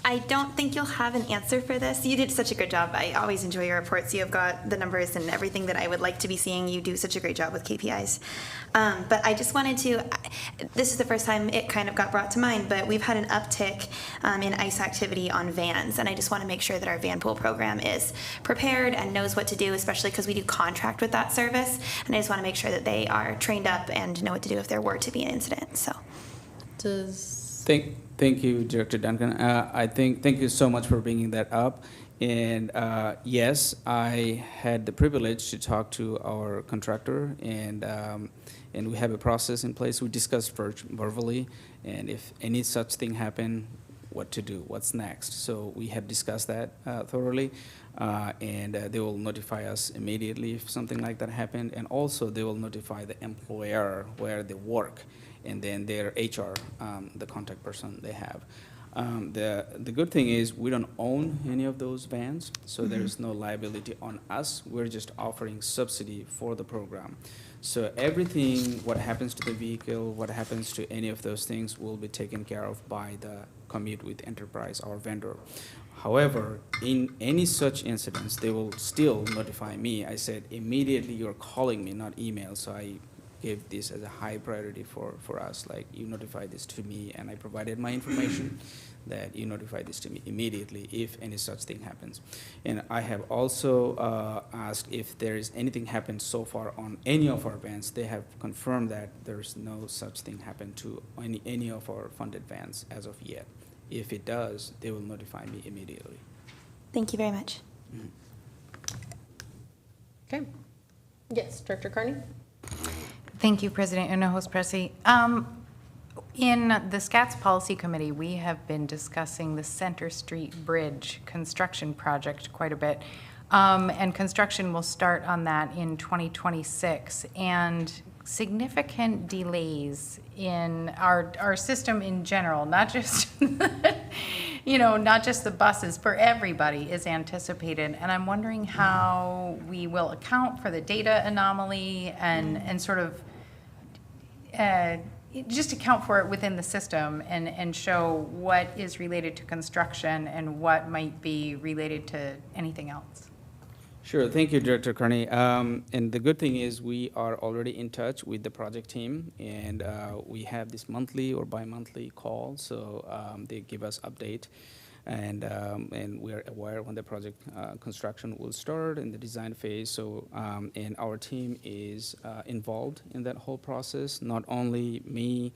I don't think you'll have an answer for this. You did such a good job. I always enjoy your reports. You have got the numbers and everything that I would like to be seeing. You do such a great job with KPIs. But I just wanted to, this is the first time it kind of got brought to mind, but we've had an uptick in ICE activity on vans. And I just want to make sure that our van pool program is prepared and knows what to do, especially because we do contract with that service. And I just want to make sure that they are trained up and know what to do if there were to be an incident. So. Thank you, Director Duncan. Thank you so much for bringing that up. And yes, I had the privilege to talk to our contractor, and we have a process in place. We discussed verbally, and if any such thing happen, what to do, what's next. So we have discussed that thoroughly, and they will notify us immediately if something like that happened, and also they will notify the employer where they work, and then their HR, the contact person they have. The good thing is we don't own any of those vans, so there's no liability on us. We're just offering subsidy for the program. So everything, what happens to the vehicle, what happens to any of those things will be taken care of by the Commute with Enterprise, our vendor. However, in any such incidents, they will still notify me. I said, immediately you're calling me, not email. So I gave this as a high priority for us. Like, you notify this to me, and I provided my information that you notify this to me immediately if any such thing happens. And I have also asked if there is anything happened so far on any of our vans. They have confirmed that there's no such thing happened to any of our funded vans as of yet. If it does, they will notify me immediately. Thank you very much. Okay. Yes, Director Carney? Thank you, President Hinojosa-Presi. In the SCATS Policy Committee, we have been discussing the Center Street Bridge construction project quite a bit. And construction will start on that in 2026. And significant delays in our system in general, not just, not just the buses, for everybody is anticipated. And I'm wondering how we will account for the data anomaly and sort of just account for it within the system and show what is related to construction and what might be related to anything else. Sure, thank you, Director Carney. And the good thing is we are already in touch with the project team, and we have this monthly or bi-monthly call, so they give us update. And we're aware when the project construction will start in the design phase. So, and our team is involved in that whole process, not only me,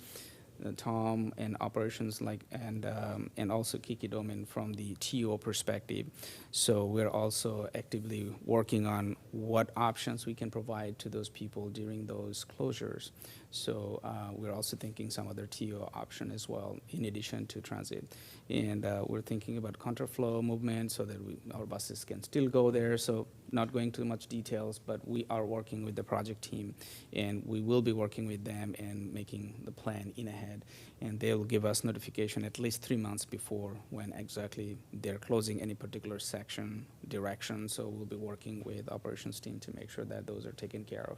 Tom, and operations, and also Kiki Domin from the TO perspective. So we're also actively working on what options we can provide to those people during those closures. So we're also thinking some other TO option as well, in addition to transit. And we're thinking about counterflow movement so that our buses can still go there. So not going too much details, but we are working with the project team, and we will be working with them and making the plan in ahead. And they'll give us notification at least 3 months before when exactly they're closing any particular section, direction. So we'll be working with operations team to make sure that those are taken care of.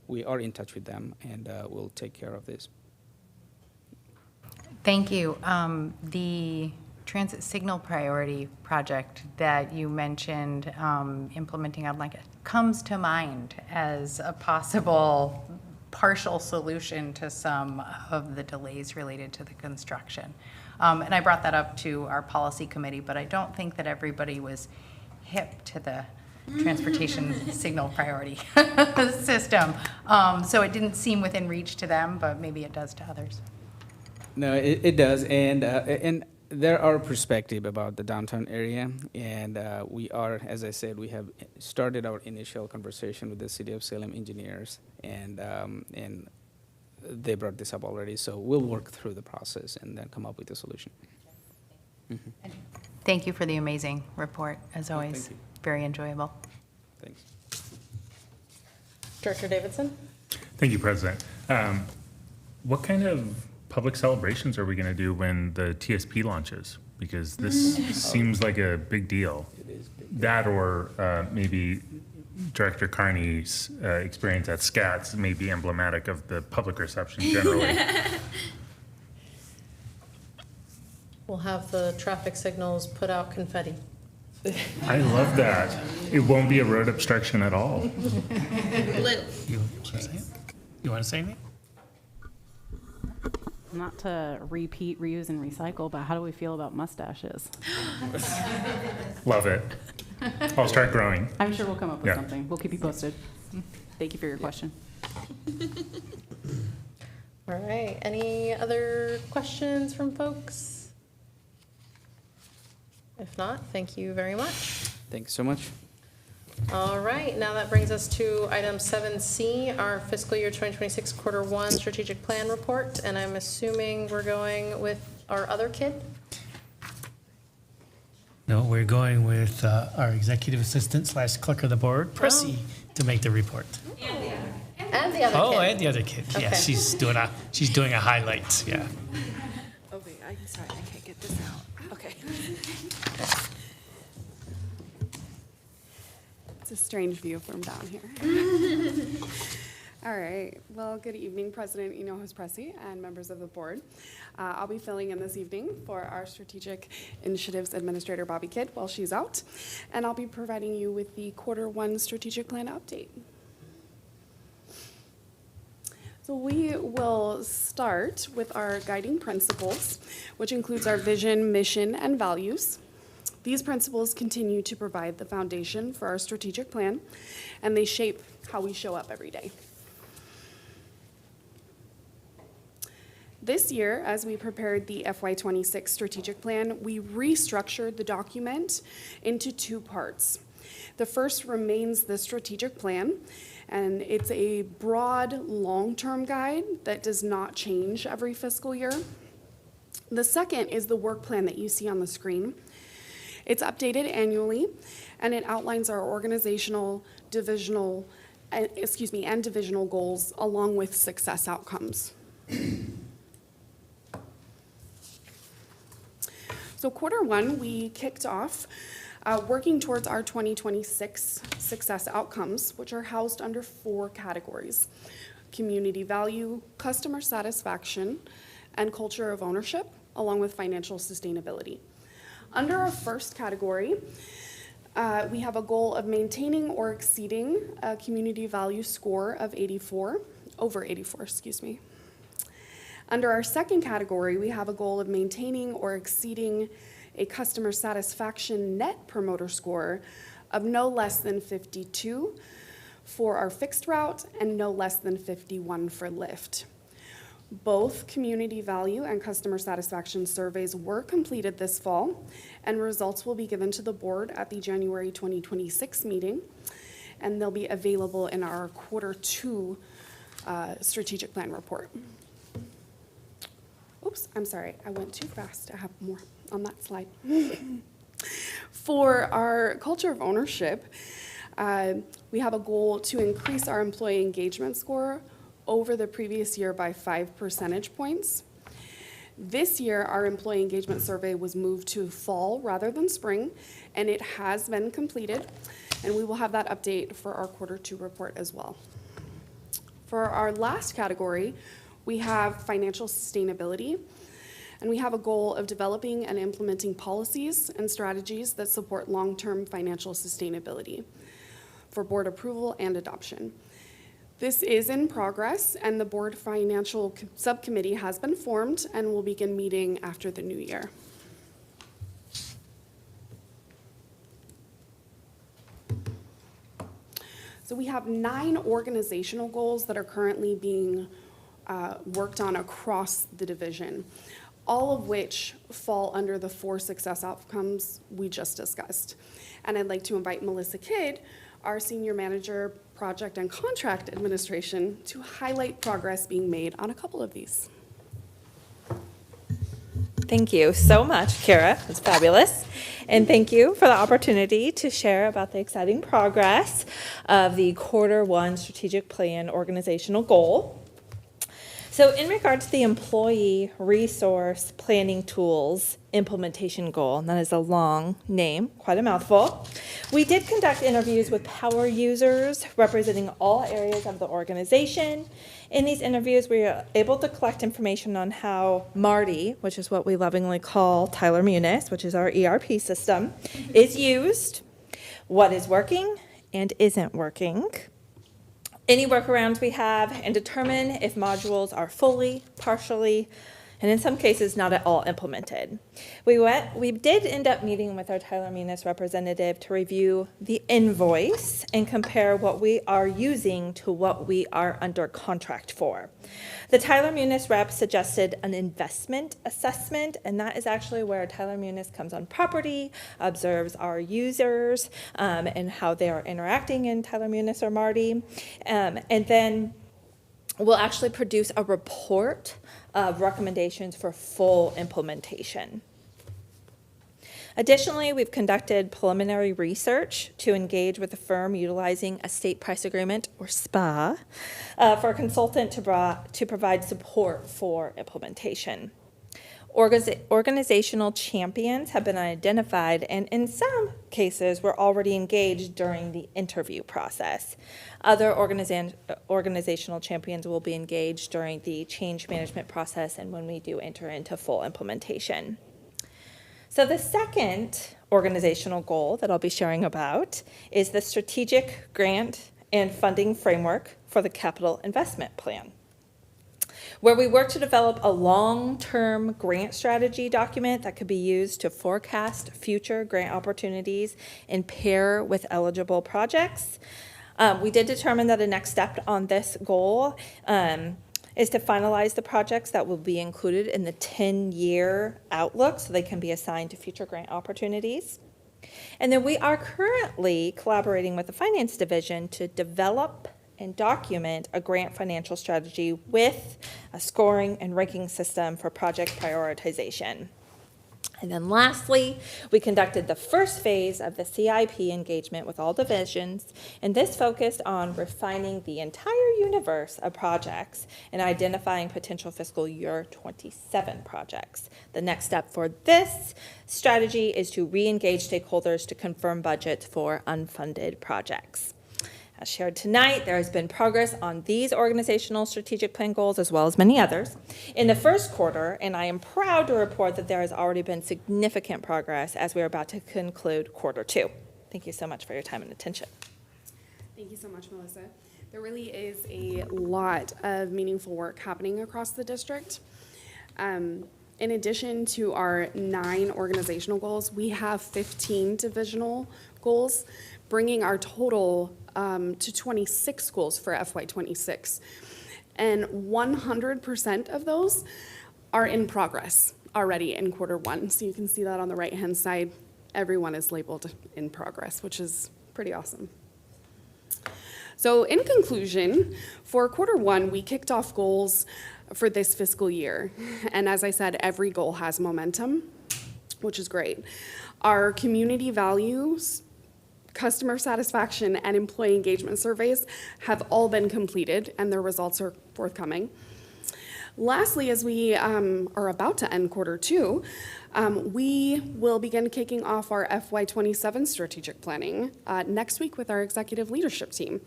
We are in touch with them, and we'll take care of this. Thank you. The transit signal priority project that you mentioned implementing on like it comes to mind as a possible partial solution to some of the delays related to the construction. And I brought that up to our policy committee, but I don't think that everybody was hip to the transportation signal priority system. So it didn't seem within reach to them, but maybe it does to others. No, it does, and there are perspective about the downtown area, and we are, as I said, we have started our initial conversation with the City of Salem engineers, and they brought this up already, so we'll work through the process and then come up with a solution. Mm-hmm. Thank you for the amazing report, as always. Thank you. Very enjoyable. Thanks. Director Davidson? Thank you, President. What kind of public celebrations are we going to do when the TSP launches? Because this seems like a big deal. It is big. That or maybe Director Carney's experience at SCATS may be emblematic of the public reception generally. We'll have the traffic signals put out confetti. I love that. It won't be a road obstruction at all. You want to say anything? Not to repeat, reuse, and recycle, but how do we feel about mustaches? Love it. I'll start growing. I'm sure we'll come up with Yeah. something. We'll keep you posted. Thank you for your question. All right, any other questions from folks? If not, thank you very much. Thanks so much. All right, now that brings us to item 7C, our fiscal year 2026 quarter one strategic plan report, and I'm assuming we're going with our other kid? No, we're going with our executive assistant / clerk of the board, Pressy, to make the report. And the other kid. Oh, and the other kid. Yeah, Okay. she's doing a highlight. Yeah. Oh, wait, I'm sorry, I can't get this out. Okay. It's a strange view from down here. All right. Well, good evening, President Hinojos Presi and members of the board. I'll be filling in this evening for our Strategic Initiatives Administrator, Bobby Kidd, while she's out. And I'll be providing you with the Q1 Strategic Plan update. So we will start with our guiding principles, which includes our vision, mission, and values. These principles continue to provide the foundation for our strategic plan, and they shape how we show up every day. This year, as we prepared the FY26 strategic plan, we restructured the document into two parts. The first remains the strategic plan, and it's a broad, long-term guide that does not change every fiscal year. The second is the work plan that you see on the screen. It's updated annually, and it outlines our organizational, divisional, and divisional goals along with success outcomes. So Q1, we kicked off working towards our 2026 success outcomes, which are housed under 4 categories: community value, customer satisfaction, and culture of ownership, along with financial sustainability. Under our first category, we have a goal of maintaining or exceeding a community value score of over 84, excuse me. Under our second category, we have a goal of maintaining or exceeding a customer satisfaction net promoter score of no less than 52 for our fixed route and no less than 51 for Lyft. Both community value and customer satisfaction surveys were completed this fall, and results will be given to the board at the January 2026 meeting, and they'll be available in our Q2 strategic plan report. Oops, I'm sorry, I went too fast. I have more on that slide. For our culture of ownership, we have a goal to increase our employee engagement score over the previous year by 5 percentage points. This year, our employee engagement survey was moved to fall rather than spring, and it has been completed, and we will have that update for our Q2 report as well. For our last category, we have financial sustainability, and we have a goal of developing and implementing policies and strategies that support long-term financial sustainability for board approval and adoption. This is in progress, and the board financial subcommittee has been formed and will begin meeting after the new year. So we have 9 organizational goals that are currently being worked on across the division, all of which fall under the 4 success outcomes we just discussed. And I'd like to invite Melissa Kidd, our Senior Manager, Project and Contract Administration, to highlight progress being made on a couple of these. Thank you so much, Kara. It's fabulous. And thank you for the opportunity to share about the exciting progress of the Q1 strategic plan organizational goal. So in regards to the employee resource planning tools implementation goal, and that is a long name, quite a mouthful, we did conduct interviews with power users representing all areas of the organization. In these interviews, we were able to collect information on how MARTI, which is what we lovingly call Tyler Munis, which is our ERP system, is used, what is working and isn't working, any workarounds we have, and determine if modules are fully, partially, and in some cases not at all implemented. We did end up meeting with our Tyler Munis representative to review the invoice and compare what we are using to what we are under contract for. The Tyler Munis rep suggested an investment assessment, and that is actually where Tyler Munis comes on property, observes our users, and how they are interacting in Tyler Munis or MARTI, and then we'll actually produce a report of recommendations for full implementation. Additionally, we've conducted preliminary research to engage with a firm utilizing a state price agreement, or SPA, for a consultant to provide support for implementation. Organizational champions have been identified, and in some cases, were already engaged during the interview process. Other organizational champions will be engaged during the change management process and when we do enter into full implementation. So the second organizational goal that I'll be sharing about is the strategic grant and funding framework for the capital investment plan, where we work to develop a long-term grant strategy document that could be used to forecast future grant opportunities and pair with eligible projects. We did determine that the next step on this goal is to finalize the projects that will be included in the 10-year outlook so they can be assigned to future grant opportunities. And then we are currently collaborating with the Finance Division to develop and document a grant financial strategy with a scoring and ranking system for project prioritization. And then lastly, we conducted the first phase of the CIP engagement with all divisions, and this focused on refining the entire universe of projects and identifying potential fiscal year 27 projects. The next step for this strategy is to re-engage stakeholders to confirm budgets for unfunded projects. As shared tonight, there has been progress on these organizational strategic plan goals as well as many others in the first quarter, and I am proud to report that there has already been significant progress as we are about to conclude quarter two. Thank you so much for your time and attention. Thank you so much, Melissa. There really is a lot of meaningful work happening across the district. In addition to our 9 organizational goals, we have 15 divisional goals, bringing our total to 26 goals for FY26. And 100% of those are in progress already in quarter one. So you can see that on the right-hand side, everyone is labeled in progress, which is pretty awesome. So in conclusion, for quarter one, we kicked off goals for this fiscal year. And as I said, every goal has momentum, which is great. Our community values, customer satisfaction, and employee engagement surveys have all been completed, and their results are forthcoming. Lastly, as we are about to end quarter two, we will begin kicking off our FY27 strategic planning next week with our executive leadership team.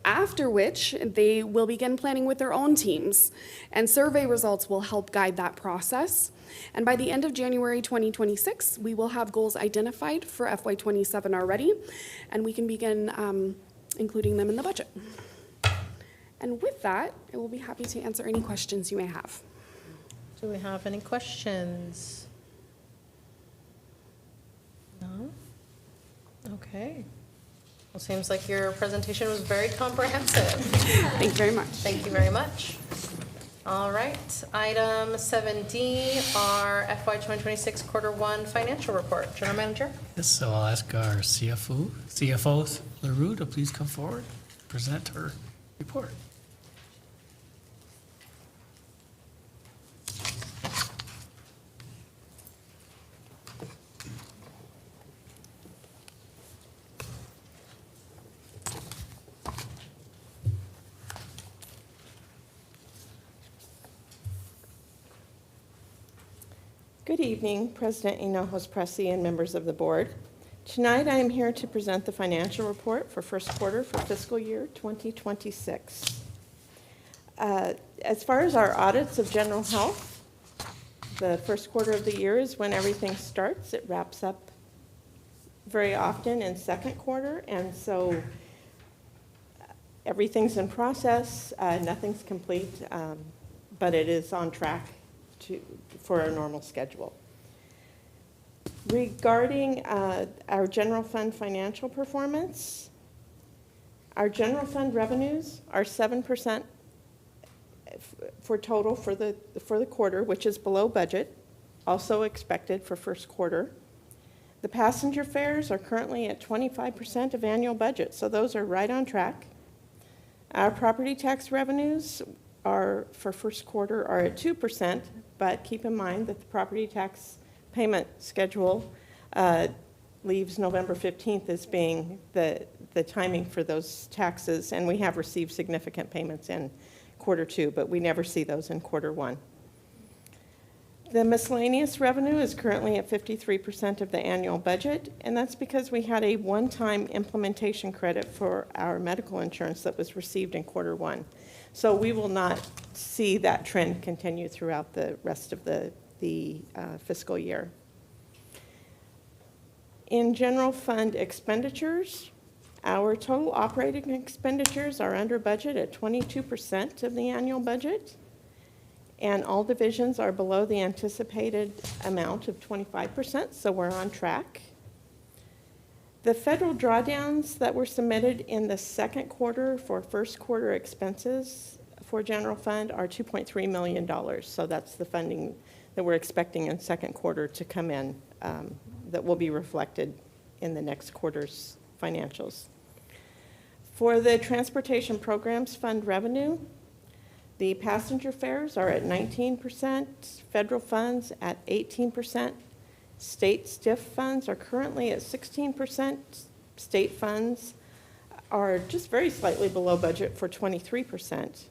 After which, they will begin planning with their own teams, and survey results will help guide that process. And by the end of January 2026, we will have goals identified for FY27 already, and we can begin including them in the budget. And with that, I will be happy to answer any questions you may have. Do we have any questions? No? Okay. Well, seems like your presentation was very comprehensive. Thank you very much. Thank you very much. All right, item 7D, our FY 2026 quarter one financial report. General Manager? Yes, so I'll ask our CFO LaRue to please come forward, present her report. Good evening, President Hinojos Presi and members of the board. Tonight, I am here to present the financial report for first quarter for fiscal year 2026. As far as our audits of general health, the first quarter of the year is when everything starts. It wraps up very often in second quarter, and so everything's in process. Nothing's complete, but it is on track for a normal schedule. Regarding our general fund financial performance, our general fund revenues are 7% for total for the quarter, which is below budget, also expected for first quarter. The passenger fares are currently at 25% of annual budget, so those are right on track. Our property tax revenues are for first quarter are at 2%, but keep in mind that the property tax payment schedule leaves November 15th as being the timing for those taxes, and we have received significant payments in quarter two, but we never see those in quarter one. The miscellaneous revenue is currently at 53% of the annual budget, and that's because we had a one-time implementation credit for our medical insurance that was received in quarter one. So we will not see that trend continue throughout the rest of the fiscal year. In general fund expenditures, our total operating expenditures are under budget at 22% of the annual budget, and all divisions are below the anticipated amount of 25%, so we're on track. The federal drawdowns that were submitted in the second quarter for first quarter expenses for general fund are $2.3 million, so that's the funding that we're expecting in second quarter to come in that will be reflected in the next quarter's financials. For the transportation programs fund revenue, the passenger fares are at 19%, federal funds at 18%, state STIF funds are currently at 16%, state funds are just very slightly below budget for 23%.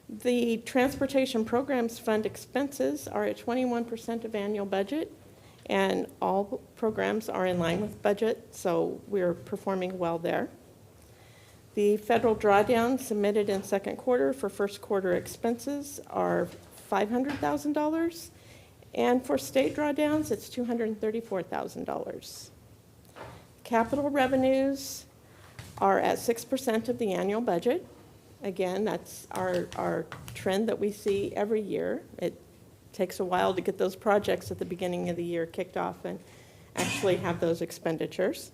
The transportation programs fund expenses are at 21% of annual budget, and all programs are in line with budget, so we're performing well there. The federal drawdown submitted in second quarter for first quarter expenses are $500,000, and for state drawdowns, it's $234,000. Capital revenues are at 6% of the annual budget. Again, that's our trend that we see every year. It takes a while to get those projects at the beginning of the year kicked off and actually have those expenditures.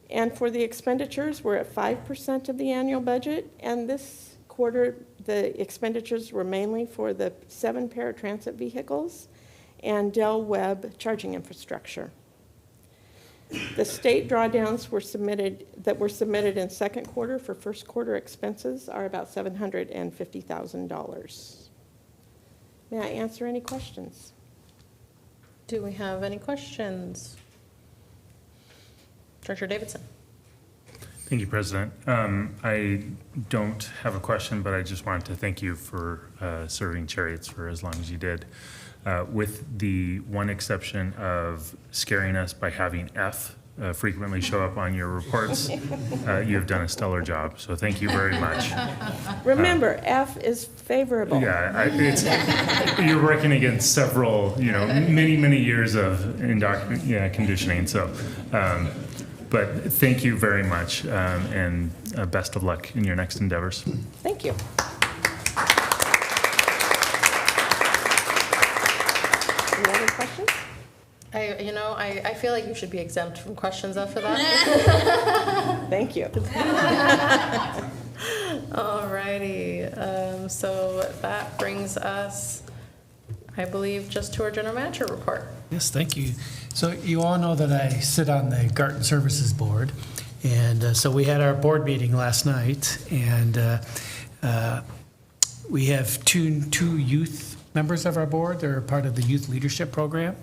And for the expenditures, we're at 5% of the annual budget, and this quarter, the expenditures were mainly for the 7 paratransit vehicles and Dell Web charging infrastructure. The state drawdowns that were submitted in second quarter for first quarter expenses are about $750,000. May I answer any questions? Do we have any questions? Treasurer Davidson. Thank you, President. I don't have a question, but I just wanted to thank you for serving Cherriots for as long as you did. With the one exception of scaring us by having F frequently show up on your reports, you have done a stellar job. So thank you very much. Remember, F is favorable. Yeah, you're working against several, many years of conditioning. So, but thank you very much, and best of luck in your next endeavors. Thank you. Any other questions? I feel like you should be exempt from questions after that. Thank you. Alrighty, so that brings us, I believe, just to our general manager report. Yes, thank you. So you all know that I sit on the Garden Services Board, and so we had our board meeting last night, and we have two youth members of our board. They're part of the youth leadership program,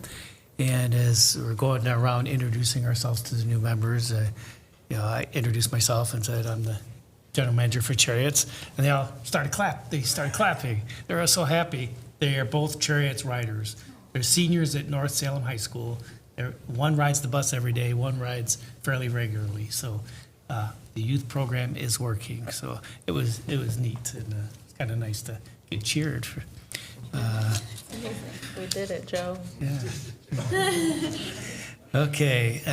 and as we're going around introducing ourselves to the new members, I introduced myself and said I'm the general manager for Cherriots, and they all started clapping. They were so happy. They are both Cherriots riders. They're seniors at North Salem High School. One rides the bus every day, one rides fairly regularly. So the youth program is working. So it was neat, and it's kind of nice to get cheered for. We did it, Joe. Yeah. Okay,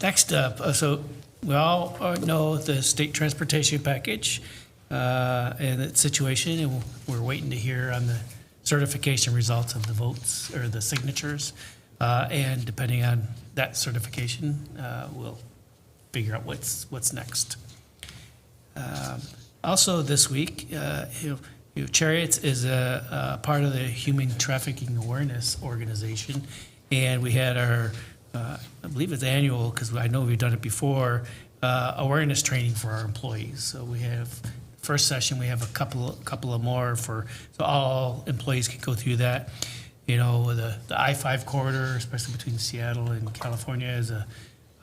next up, so we all know the state transportation package and its situation, and we're waiting to hear on the certification results of the votes or the signatures, and depending on that certification, we'll figure out what's next. Also this week, Cherriots is a part of the Human Trafficking Awareness Organization, and we had our, I believe it's annual, because I know we've done it before, awareness training for our employees. So we have, first session, we have a couple of more so all employees can go through that. The I-5 corridor, especially between Seattle and California, is a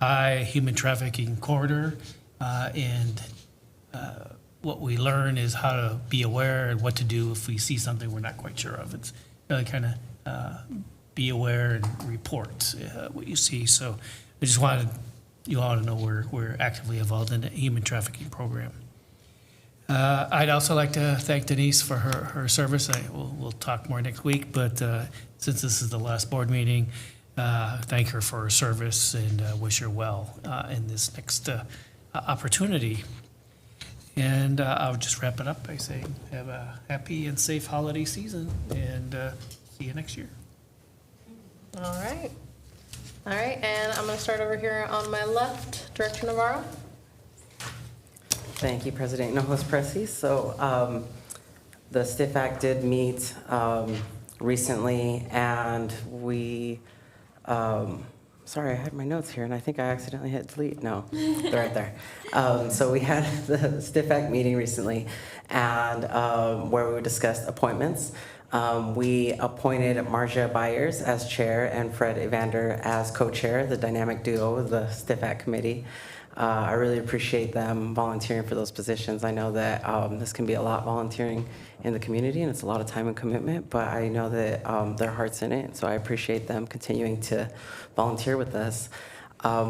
high human trafficking corridor, and what we learn is how to be aware and what to do if we see something we're not quite sure of. It's really kind of be aware and report what you see. So I just wanted you all to know we're actively involved in the human trafficking program. I'd also like to thank Denise for her service. We'll talk more next week, but since this is the last board meeting, thank her for her service and wish her well in this next opportunity. And I'll just wrap it up by saying have a happy and safe holiday season, and see you next year. All right. All right, and I'm going to start over here on my left. Director Navarro. Thank you, President Hinojosa Presi. So the STIF Act did meet recently, and we, sorry, I had my notes here, and I think I accidentally hit delete. No, they're right there. So we had the STIF Act meeting recently, and where we discussed appointments. We appointed Marja Byers as chair and Fred Evander as co-chair, the dynamic duo of the STIF Act committee. I really appreciate them volunteering for those positions. I know that this can be a lot volunteering in the community, and it's a lot of time and commitment, but I know that their heart's in it, so I appreciate them continuing to volunteer with us.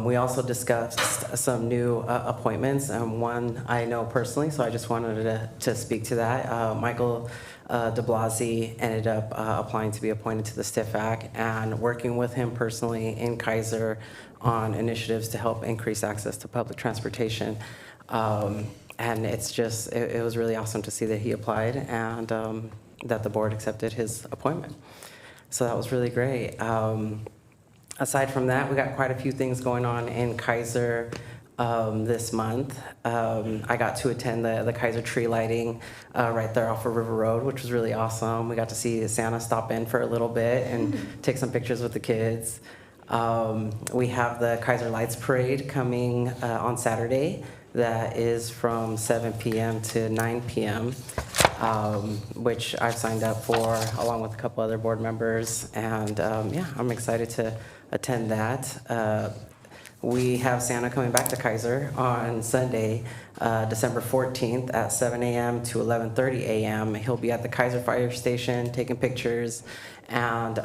We also discussed some new appointments, and one I know personally, so I just wanted to speak to that. Michael de Blasi ended up applying to be appointed to the STIF Act, and working with him personally in Kaiser on initiatives to help increase access to public transportation. And it's just, it was really awesome to see that he applied and that the board accepted his appointment. So that was really great. Aside from that, we got quite a few things going on in Kaiser this month. I got to attend the Kaiser tree lighting right there off of River Road, which was really awesome. We got to see Santa stop in for a little bit and take some pictures with the kids. We have the Kaiser Lights Parade coming on Saturday. That is from 7 p.m. to 9 p.m., which I've signed up for along with a couple other board members. And yeah, I'm excited to attend that. We have Santa coming back to Kaiser on Sunday, December 14th at 7 a.m. to 11:30 a.m. He'll be at the Kaiser Fire Station taking pictures, and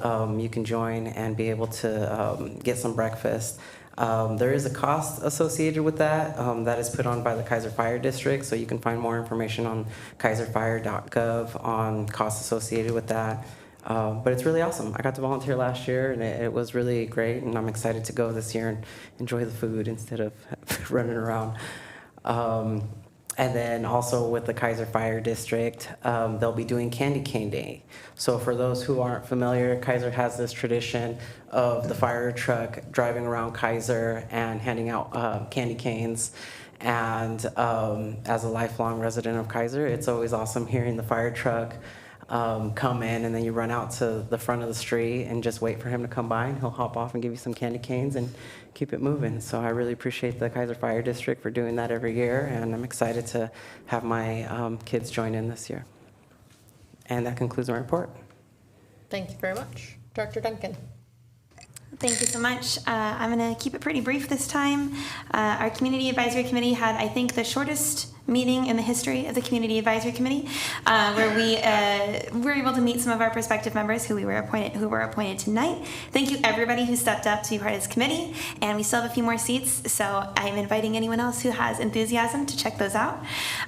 you can join and be able to get some breakfast. There is a cost associated with that that is put on by the Kaiser Fire District, so you can find more information on kaiserfire.gov on costs associated with that. But it's really awesome. I got to volunteer last year, and it was really great, and I'm excited to go this year and enjoy the food instead of running around. And then also with the Kaiser Fire District, they'll be doing Candy Cane Day. So for those who aren't familiar, Kaiser has this tradition of the fire truck driving around Kaiser and handing out candy canes. And as a lifelong resident of Kaiser, it's always awesome hearing the fire truck come in, and then you run out to the front of the street and just wait for him to come by, and he'll hop off and give you some candy canes and keep it moving. So I really appreciate the Kaiser Fire District for doing that every year, and I'm excited to have my kids join in this year. And that concludes my report. Thank you very much. Director Duncan. Thank you so much. I'm going to keep it pretty brief this time. Our Community Advisory Committee had, I think, the shortest meeting in the history of the Community Advisory Committee, where we were able to meet some of our prospective members who were appointed tonight. Thank you everybody who stepped up to be part of this committee, and we still have a few more seats, so I'm inviting anyone else who has enthusiasm to check those out.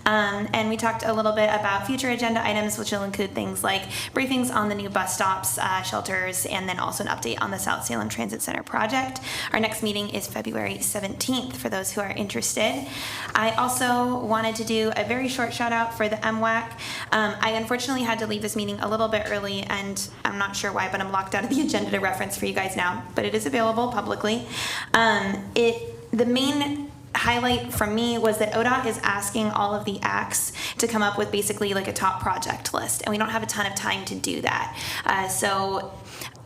And we talked a little bit about future agenda items, which will include things like briefings on the new bus stops, shelters, and then also an update on the South Salem Transit Center project. Our next meeting is February 17th for those who are interested. I also wanted to do a very short shout out for the MWAC. I unfortunately had to leave this meeting a little bit early, and I'm not sure why, but I'm locked out of the agenda to reference for you guys now, but it is available publicly. The main highlight from me was that ODOT is asking all of the acts to come up with basically like a top project list, and we don't have a ton of time to do that. So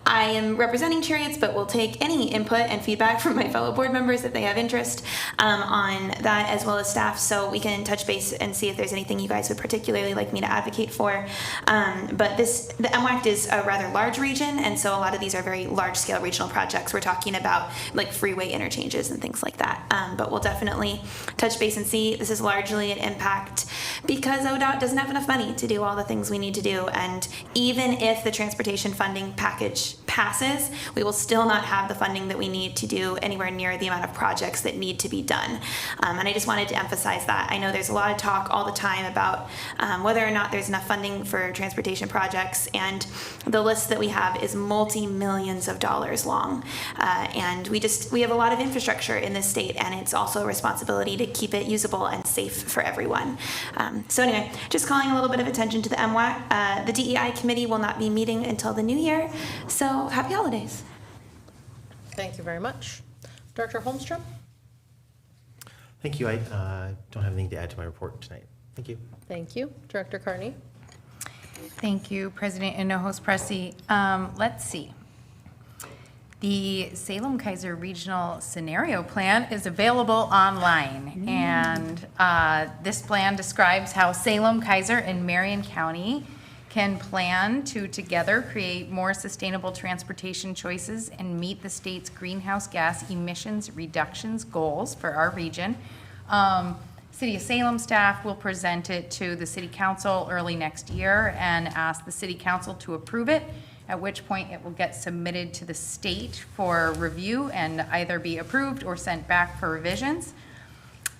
I am representing Cherriots, but will take any input and feedback from my fellow board members if they have interest on that, as well as staff, so we can touch base and see if there's anything you guys would particularly like me to advocate for. But the MWACT is a rather large region, and so a lot of these are very large-scale regional projects. We're talking about like freeway interchanges and things like that. But we'll definitely touch base and see. This is largely an impact because ODOT doesn't have enough money to do all the things we need to do, and even if the transportation funding package passes, we will still not have the funding that we need to do anywhere near the amount of projects that need to be done. And I just wanted to emphasize that. I know there's a lot of talk all the time about whether or not there's enough funding for transportation projects, and the list that we have is multi-millions of dollars long. And we have a lot of infrastructure in this state, and it's also a responsibility to keep it usable and safe for everyone. So anyway, just calling a little bit of attention to the MWAC. The DEI committee will not be meeting until the new year, so happy holidays. Thank you very much. Director Holmstrom? Thank you. I don't have anything to add to my report tonight. Thank you. Thank you. Director Carney? Thank you, President Hinojos Pressey. Let's see. The Salem-Keizer Regional Scenario Plan is available online, and this plan describes how Salem, Keizer, and Marion County can plan to together create more sustainable transportation choices and meet the state's greenhouse gas emissions reductions goals for our region. City of Salem staff will present it to the City Council early next year and ask the City Council to approve it, at which point it will get submitted to the state for review and either be approved or sent back for revisions.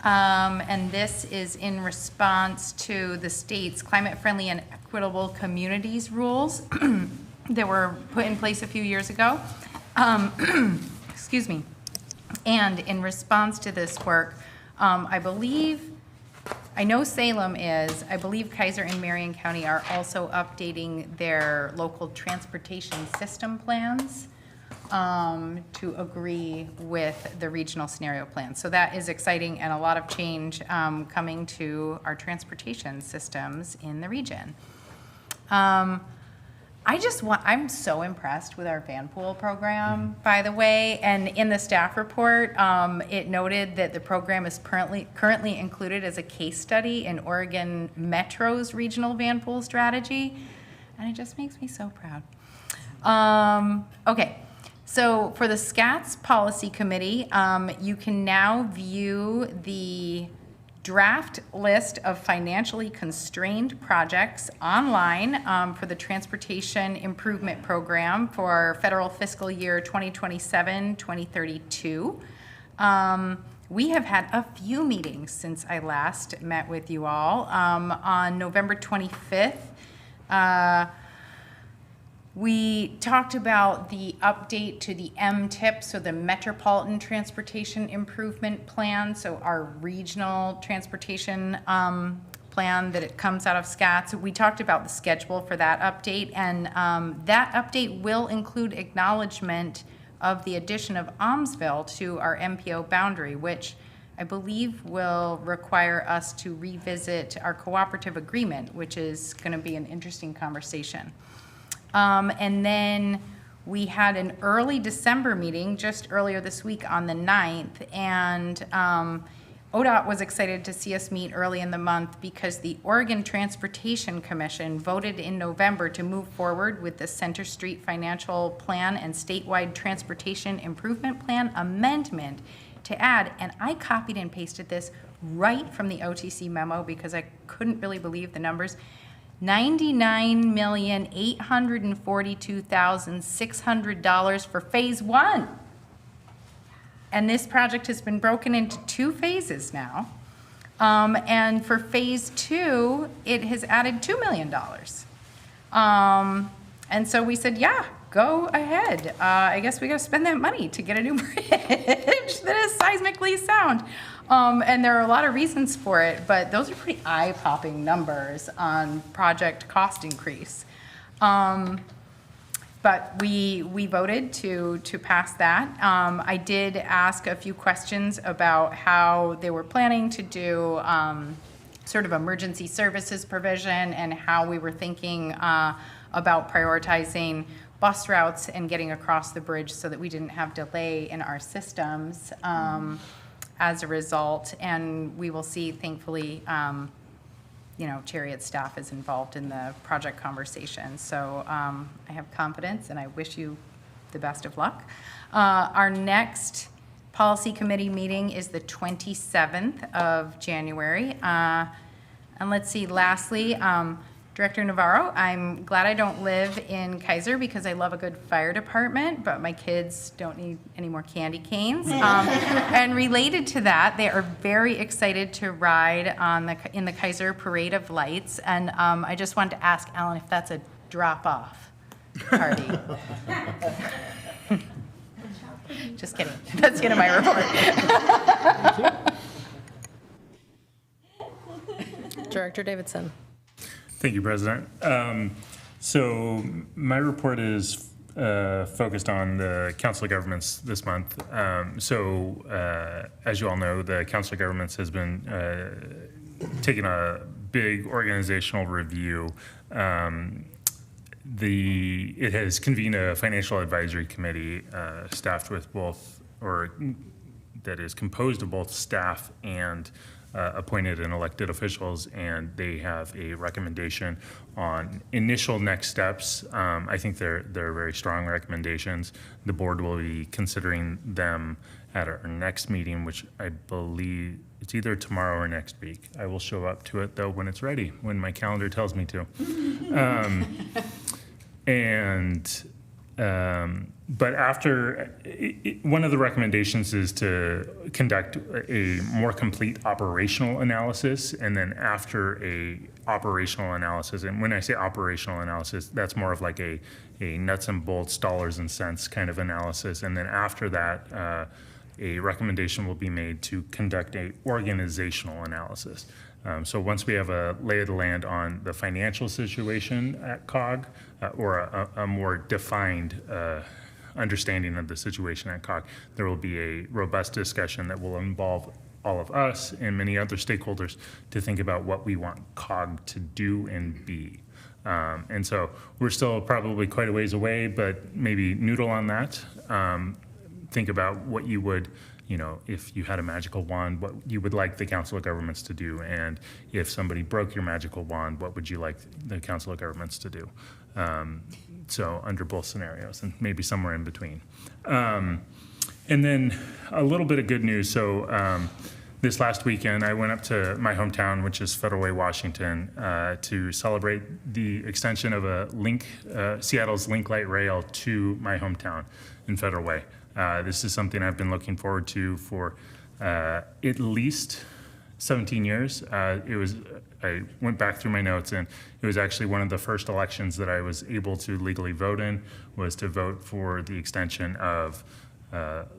And this is in response to the state's climate-friendly and equitable communities rules that were put in place a few years ago. Excuse me. And in response to this work, I know Salem is, I believe Keizer and Marion County are also updating their local transportation system plans to agree with the regional scenario plan. So that is exciting and a lot of change coming to our transportation systems in the region. I'm so impressed with our van pool program, by the way, and in the staff report, it noted that the program is currently included as a case study in Oregon Metro's regional van pool strategy, and it just makes me so proud. Okay, so for the SCATS Policy Committee, you can now view the draft list of financially constrained projects online for the Transportation Improvement Program for federal fiscal year 2027-2032. We have had a few meetings since I last met with you all. On November 25th, we talked about the update to the MTIP, so the Metropolitan Transportation Improvement Plan, so our regional transportation plan that it comes out of SCATS. We talked about the schedule for that update, and that update will include acknowledgement of the addition of Almsville to our MPO boundary, which I believe will require us to revisit our cooperative agreement, which is going to be an interesting conversation. And then we had an early December meeting just earlier this week on the 9th, and ODOT was excited to see us meet early in the month because the Oregon Transportation Commission voted in November to move forward with the Center Street Financial Plan and Statewide Transportation Improvement Plan amendment to add, and I copied and pasted this right from the OTC memo because I couldn't really believe the numbers, $99,842,600 for phase 1. And this project has been broken into 2 phases now. And for phase 2, it has added $2 million. And so we said, yeah, go ahead. I guess we got to spend that money to get a new bridge that is seismically sound. And there are a lot of reasons for it, but those are pretty eye-popping numbers on project cost increase. But we voted to pass that. I did ask a few questions about how they were planning to do sort of emergency services provision and how we were thinking about prioritizing bus routes and getting across the bridge so that we didn't have delay in our systems as a result. And we will see, thankfully, Cherriots staff is involved in the project conversation. So I have confidence, and I wish you the best of luck. Our next policy committee meeting is the 27th of January. And let's see, lastly, Director Navarro, I'm glad I don't live in Kaiser because I love a good fire department, but my kids don't need any more candy canes. And related to that, they are very excited to ride in the Kaiser Parade of Lights. And I just wanted to ask Alan if that's a drop-off party. Just kidding. That's the end of my report. Director Davidson. Thank you, President. So my report is focused on the Council of Governments this month. As you all know, the Council of Governments has been taking a big organizational review. It has convened a financial advisory committee staffed with both, or that is composed of both staff and appointed and elected officials, and they have a recommendation on initial next steps. I think they're very strong recommendations. The board will be considering them at our next meeting, which I believe it's either tomorrow or next week. I will show up to it though when it's ready, when my calendar tells me to. But after, one of the recommendations is to conduct a more complete operational analysis, and then after a operational analysis, and when I say operational analysis, that's more of like a nuts and bolts, dollars and cents kind of analysis, and then after that, a recommendation will be made to conduct a organizational analysis. So once we have a lay of the land on the financial situation at COG, or a more defined understanding of the situation at COG, there will be a robust discussion that will involve all of us and many other stakeholders to think about what we want COG to do and be. And so we're still probably quite a ways away, but maybe noodle on that. Think about what you would, if you had a magical wand, what you would like the Council of Governments to do. And if somebody broke your magical wand, what would you like the Council of Governments to do? So under both scenarios, and maybe somewhere in between. And then a little bit of good news. So this last weekend, I went up to my hometown, which is Federal Way, Washington, to celebrate the extension of Seattle's Link Light Rail to my hometown in Federal Way. This is something I've been looking forward to for at least 17 years. I went back through my notes, and it was actually one of the first elections that I was able to legally vote in, was to vote for the extension of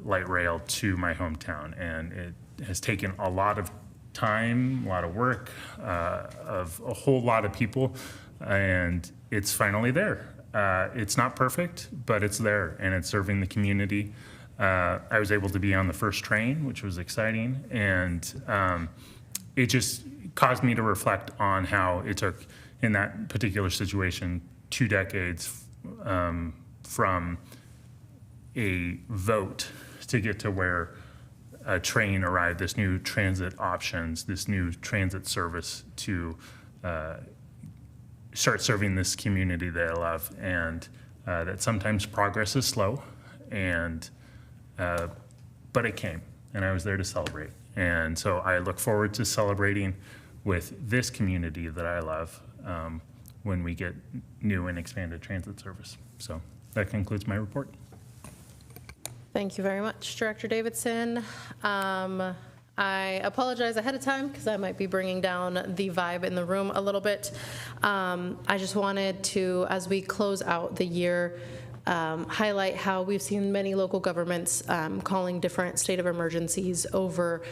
light rail to my hometown. And it has taken a lot of time, a lot of work, of a whole lot of people, and it's finally there. It's not perfect, but it's there, and it's serving the community. I was able to be on the first train, which was exciting, and it just caused me to reflect on how it took, in that particular situation, 2 decades from a vote to get to where a train arrived, this new transit options, this new transit service to start serving this community that I love, and that sometimes progress is slow, but it came, and I was there to celebrate. And so I look forward to celebrating with this community that I love when we get new and expanded transit service. So that concludes my report. Thank you very much, Director Davidson. I apologize ahead of time because I might be bringing down the vibe in the room a little bit. I just wanted to, as we close out the year, highlight how we've seen many local governments calling different state of emergencies over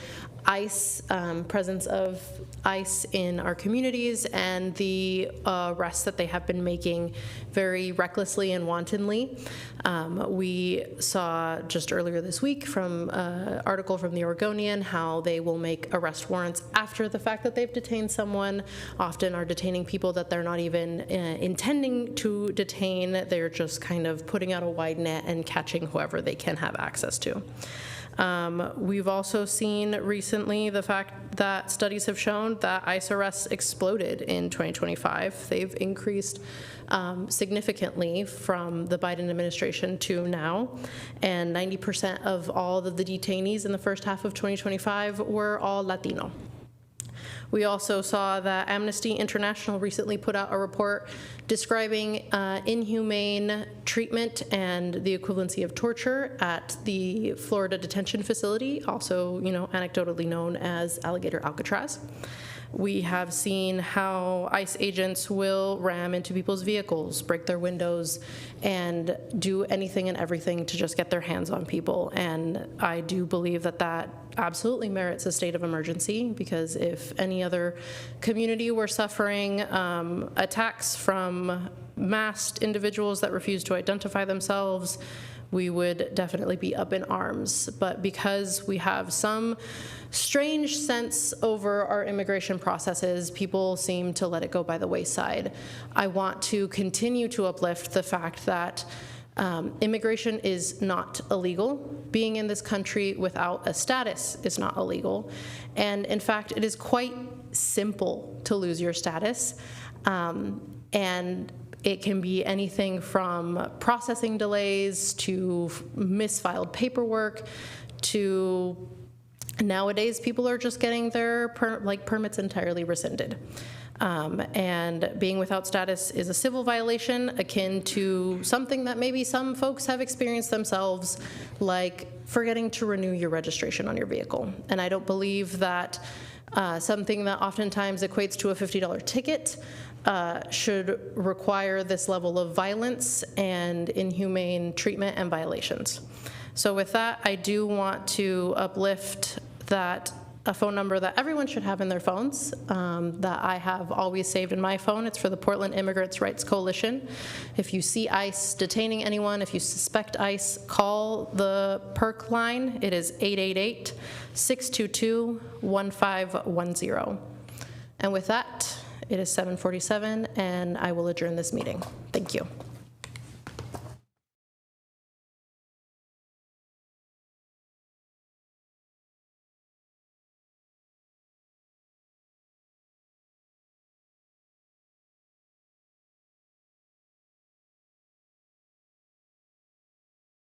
ICE, presence of ICE in our communities, and the arrests that they have been making very recklessly and wantonly. We saw just earlier this week from an article from the Oregonian how they will make arrest warrants after the fact that they've detained someone, often are detaining people that they're not even intending to detain. They're just kind of of putting out a wide net and catching whoever they can have access to. We've also seen recently the fact that studies have shown that ICE arrests exploded in 2025. They've increased significantly from the Biden administration to now, and 90% of all of the detainees in the first half of 2025 were all Latino. We also saw that Amnesty International recently put out a report describing inhumane treatment and the equivalency of torture at the Florida detention facility, also, anecdotally known as Alligator Alcatraz. We have seen how ICE agents will ram into people's vehicles, break their windows, and do anything and everything to just get their hands on people. And I do believe that that absolutely merits a state of emergency, because if any other community were suffering attacks from masked individuals that refuse to identify themselves, we would definitely be up in arms. But because we have some strange sense over our immigration processes, people seem to let it go by the wayside. I want to continue to uplift the fact that immigration is not illegal. Being in this country without a status is not illegal. And in fact, it is quite simple to lose your status. And it can be anything from processing delays to misfiled paperwork to nowadays people are just getting their permits entirely rescinded. And being without status is a civil violation akin to something that maybe some folks have experienced themselves, like forgetting to renew your registration on your vehicle. And I don't believe that something that oftentimes equates to a $50 ticket should require this level of violence and inhumane treatment and violations. So with that, I do want to uplift that a phone number that everyone should have in their phones, that I have always saved in my phone. It's for the Portland Immigrants' Rights Coalition. If you see ICE detaining anyone, if you suspect ICE, call the PERC line. It is 888-622-1510. And with that, it is 7:47, and I will adjourn this meeting. Thank you.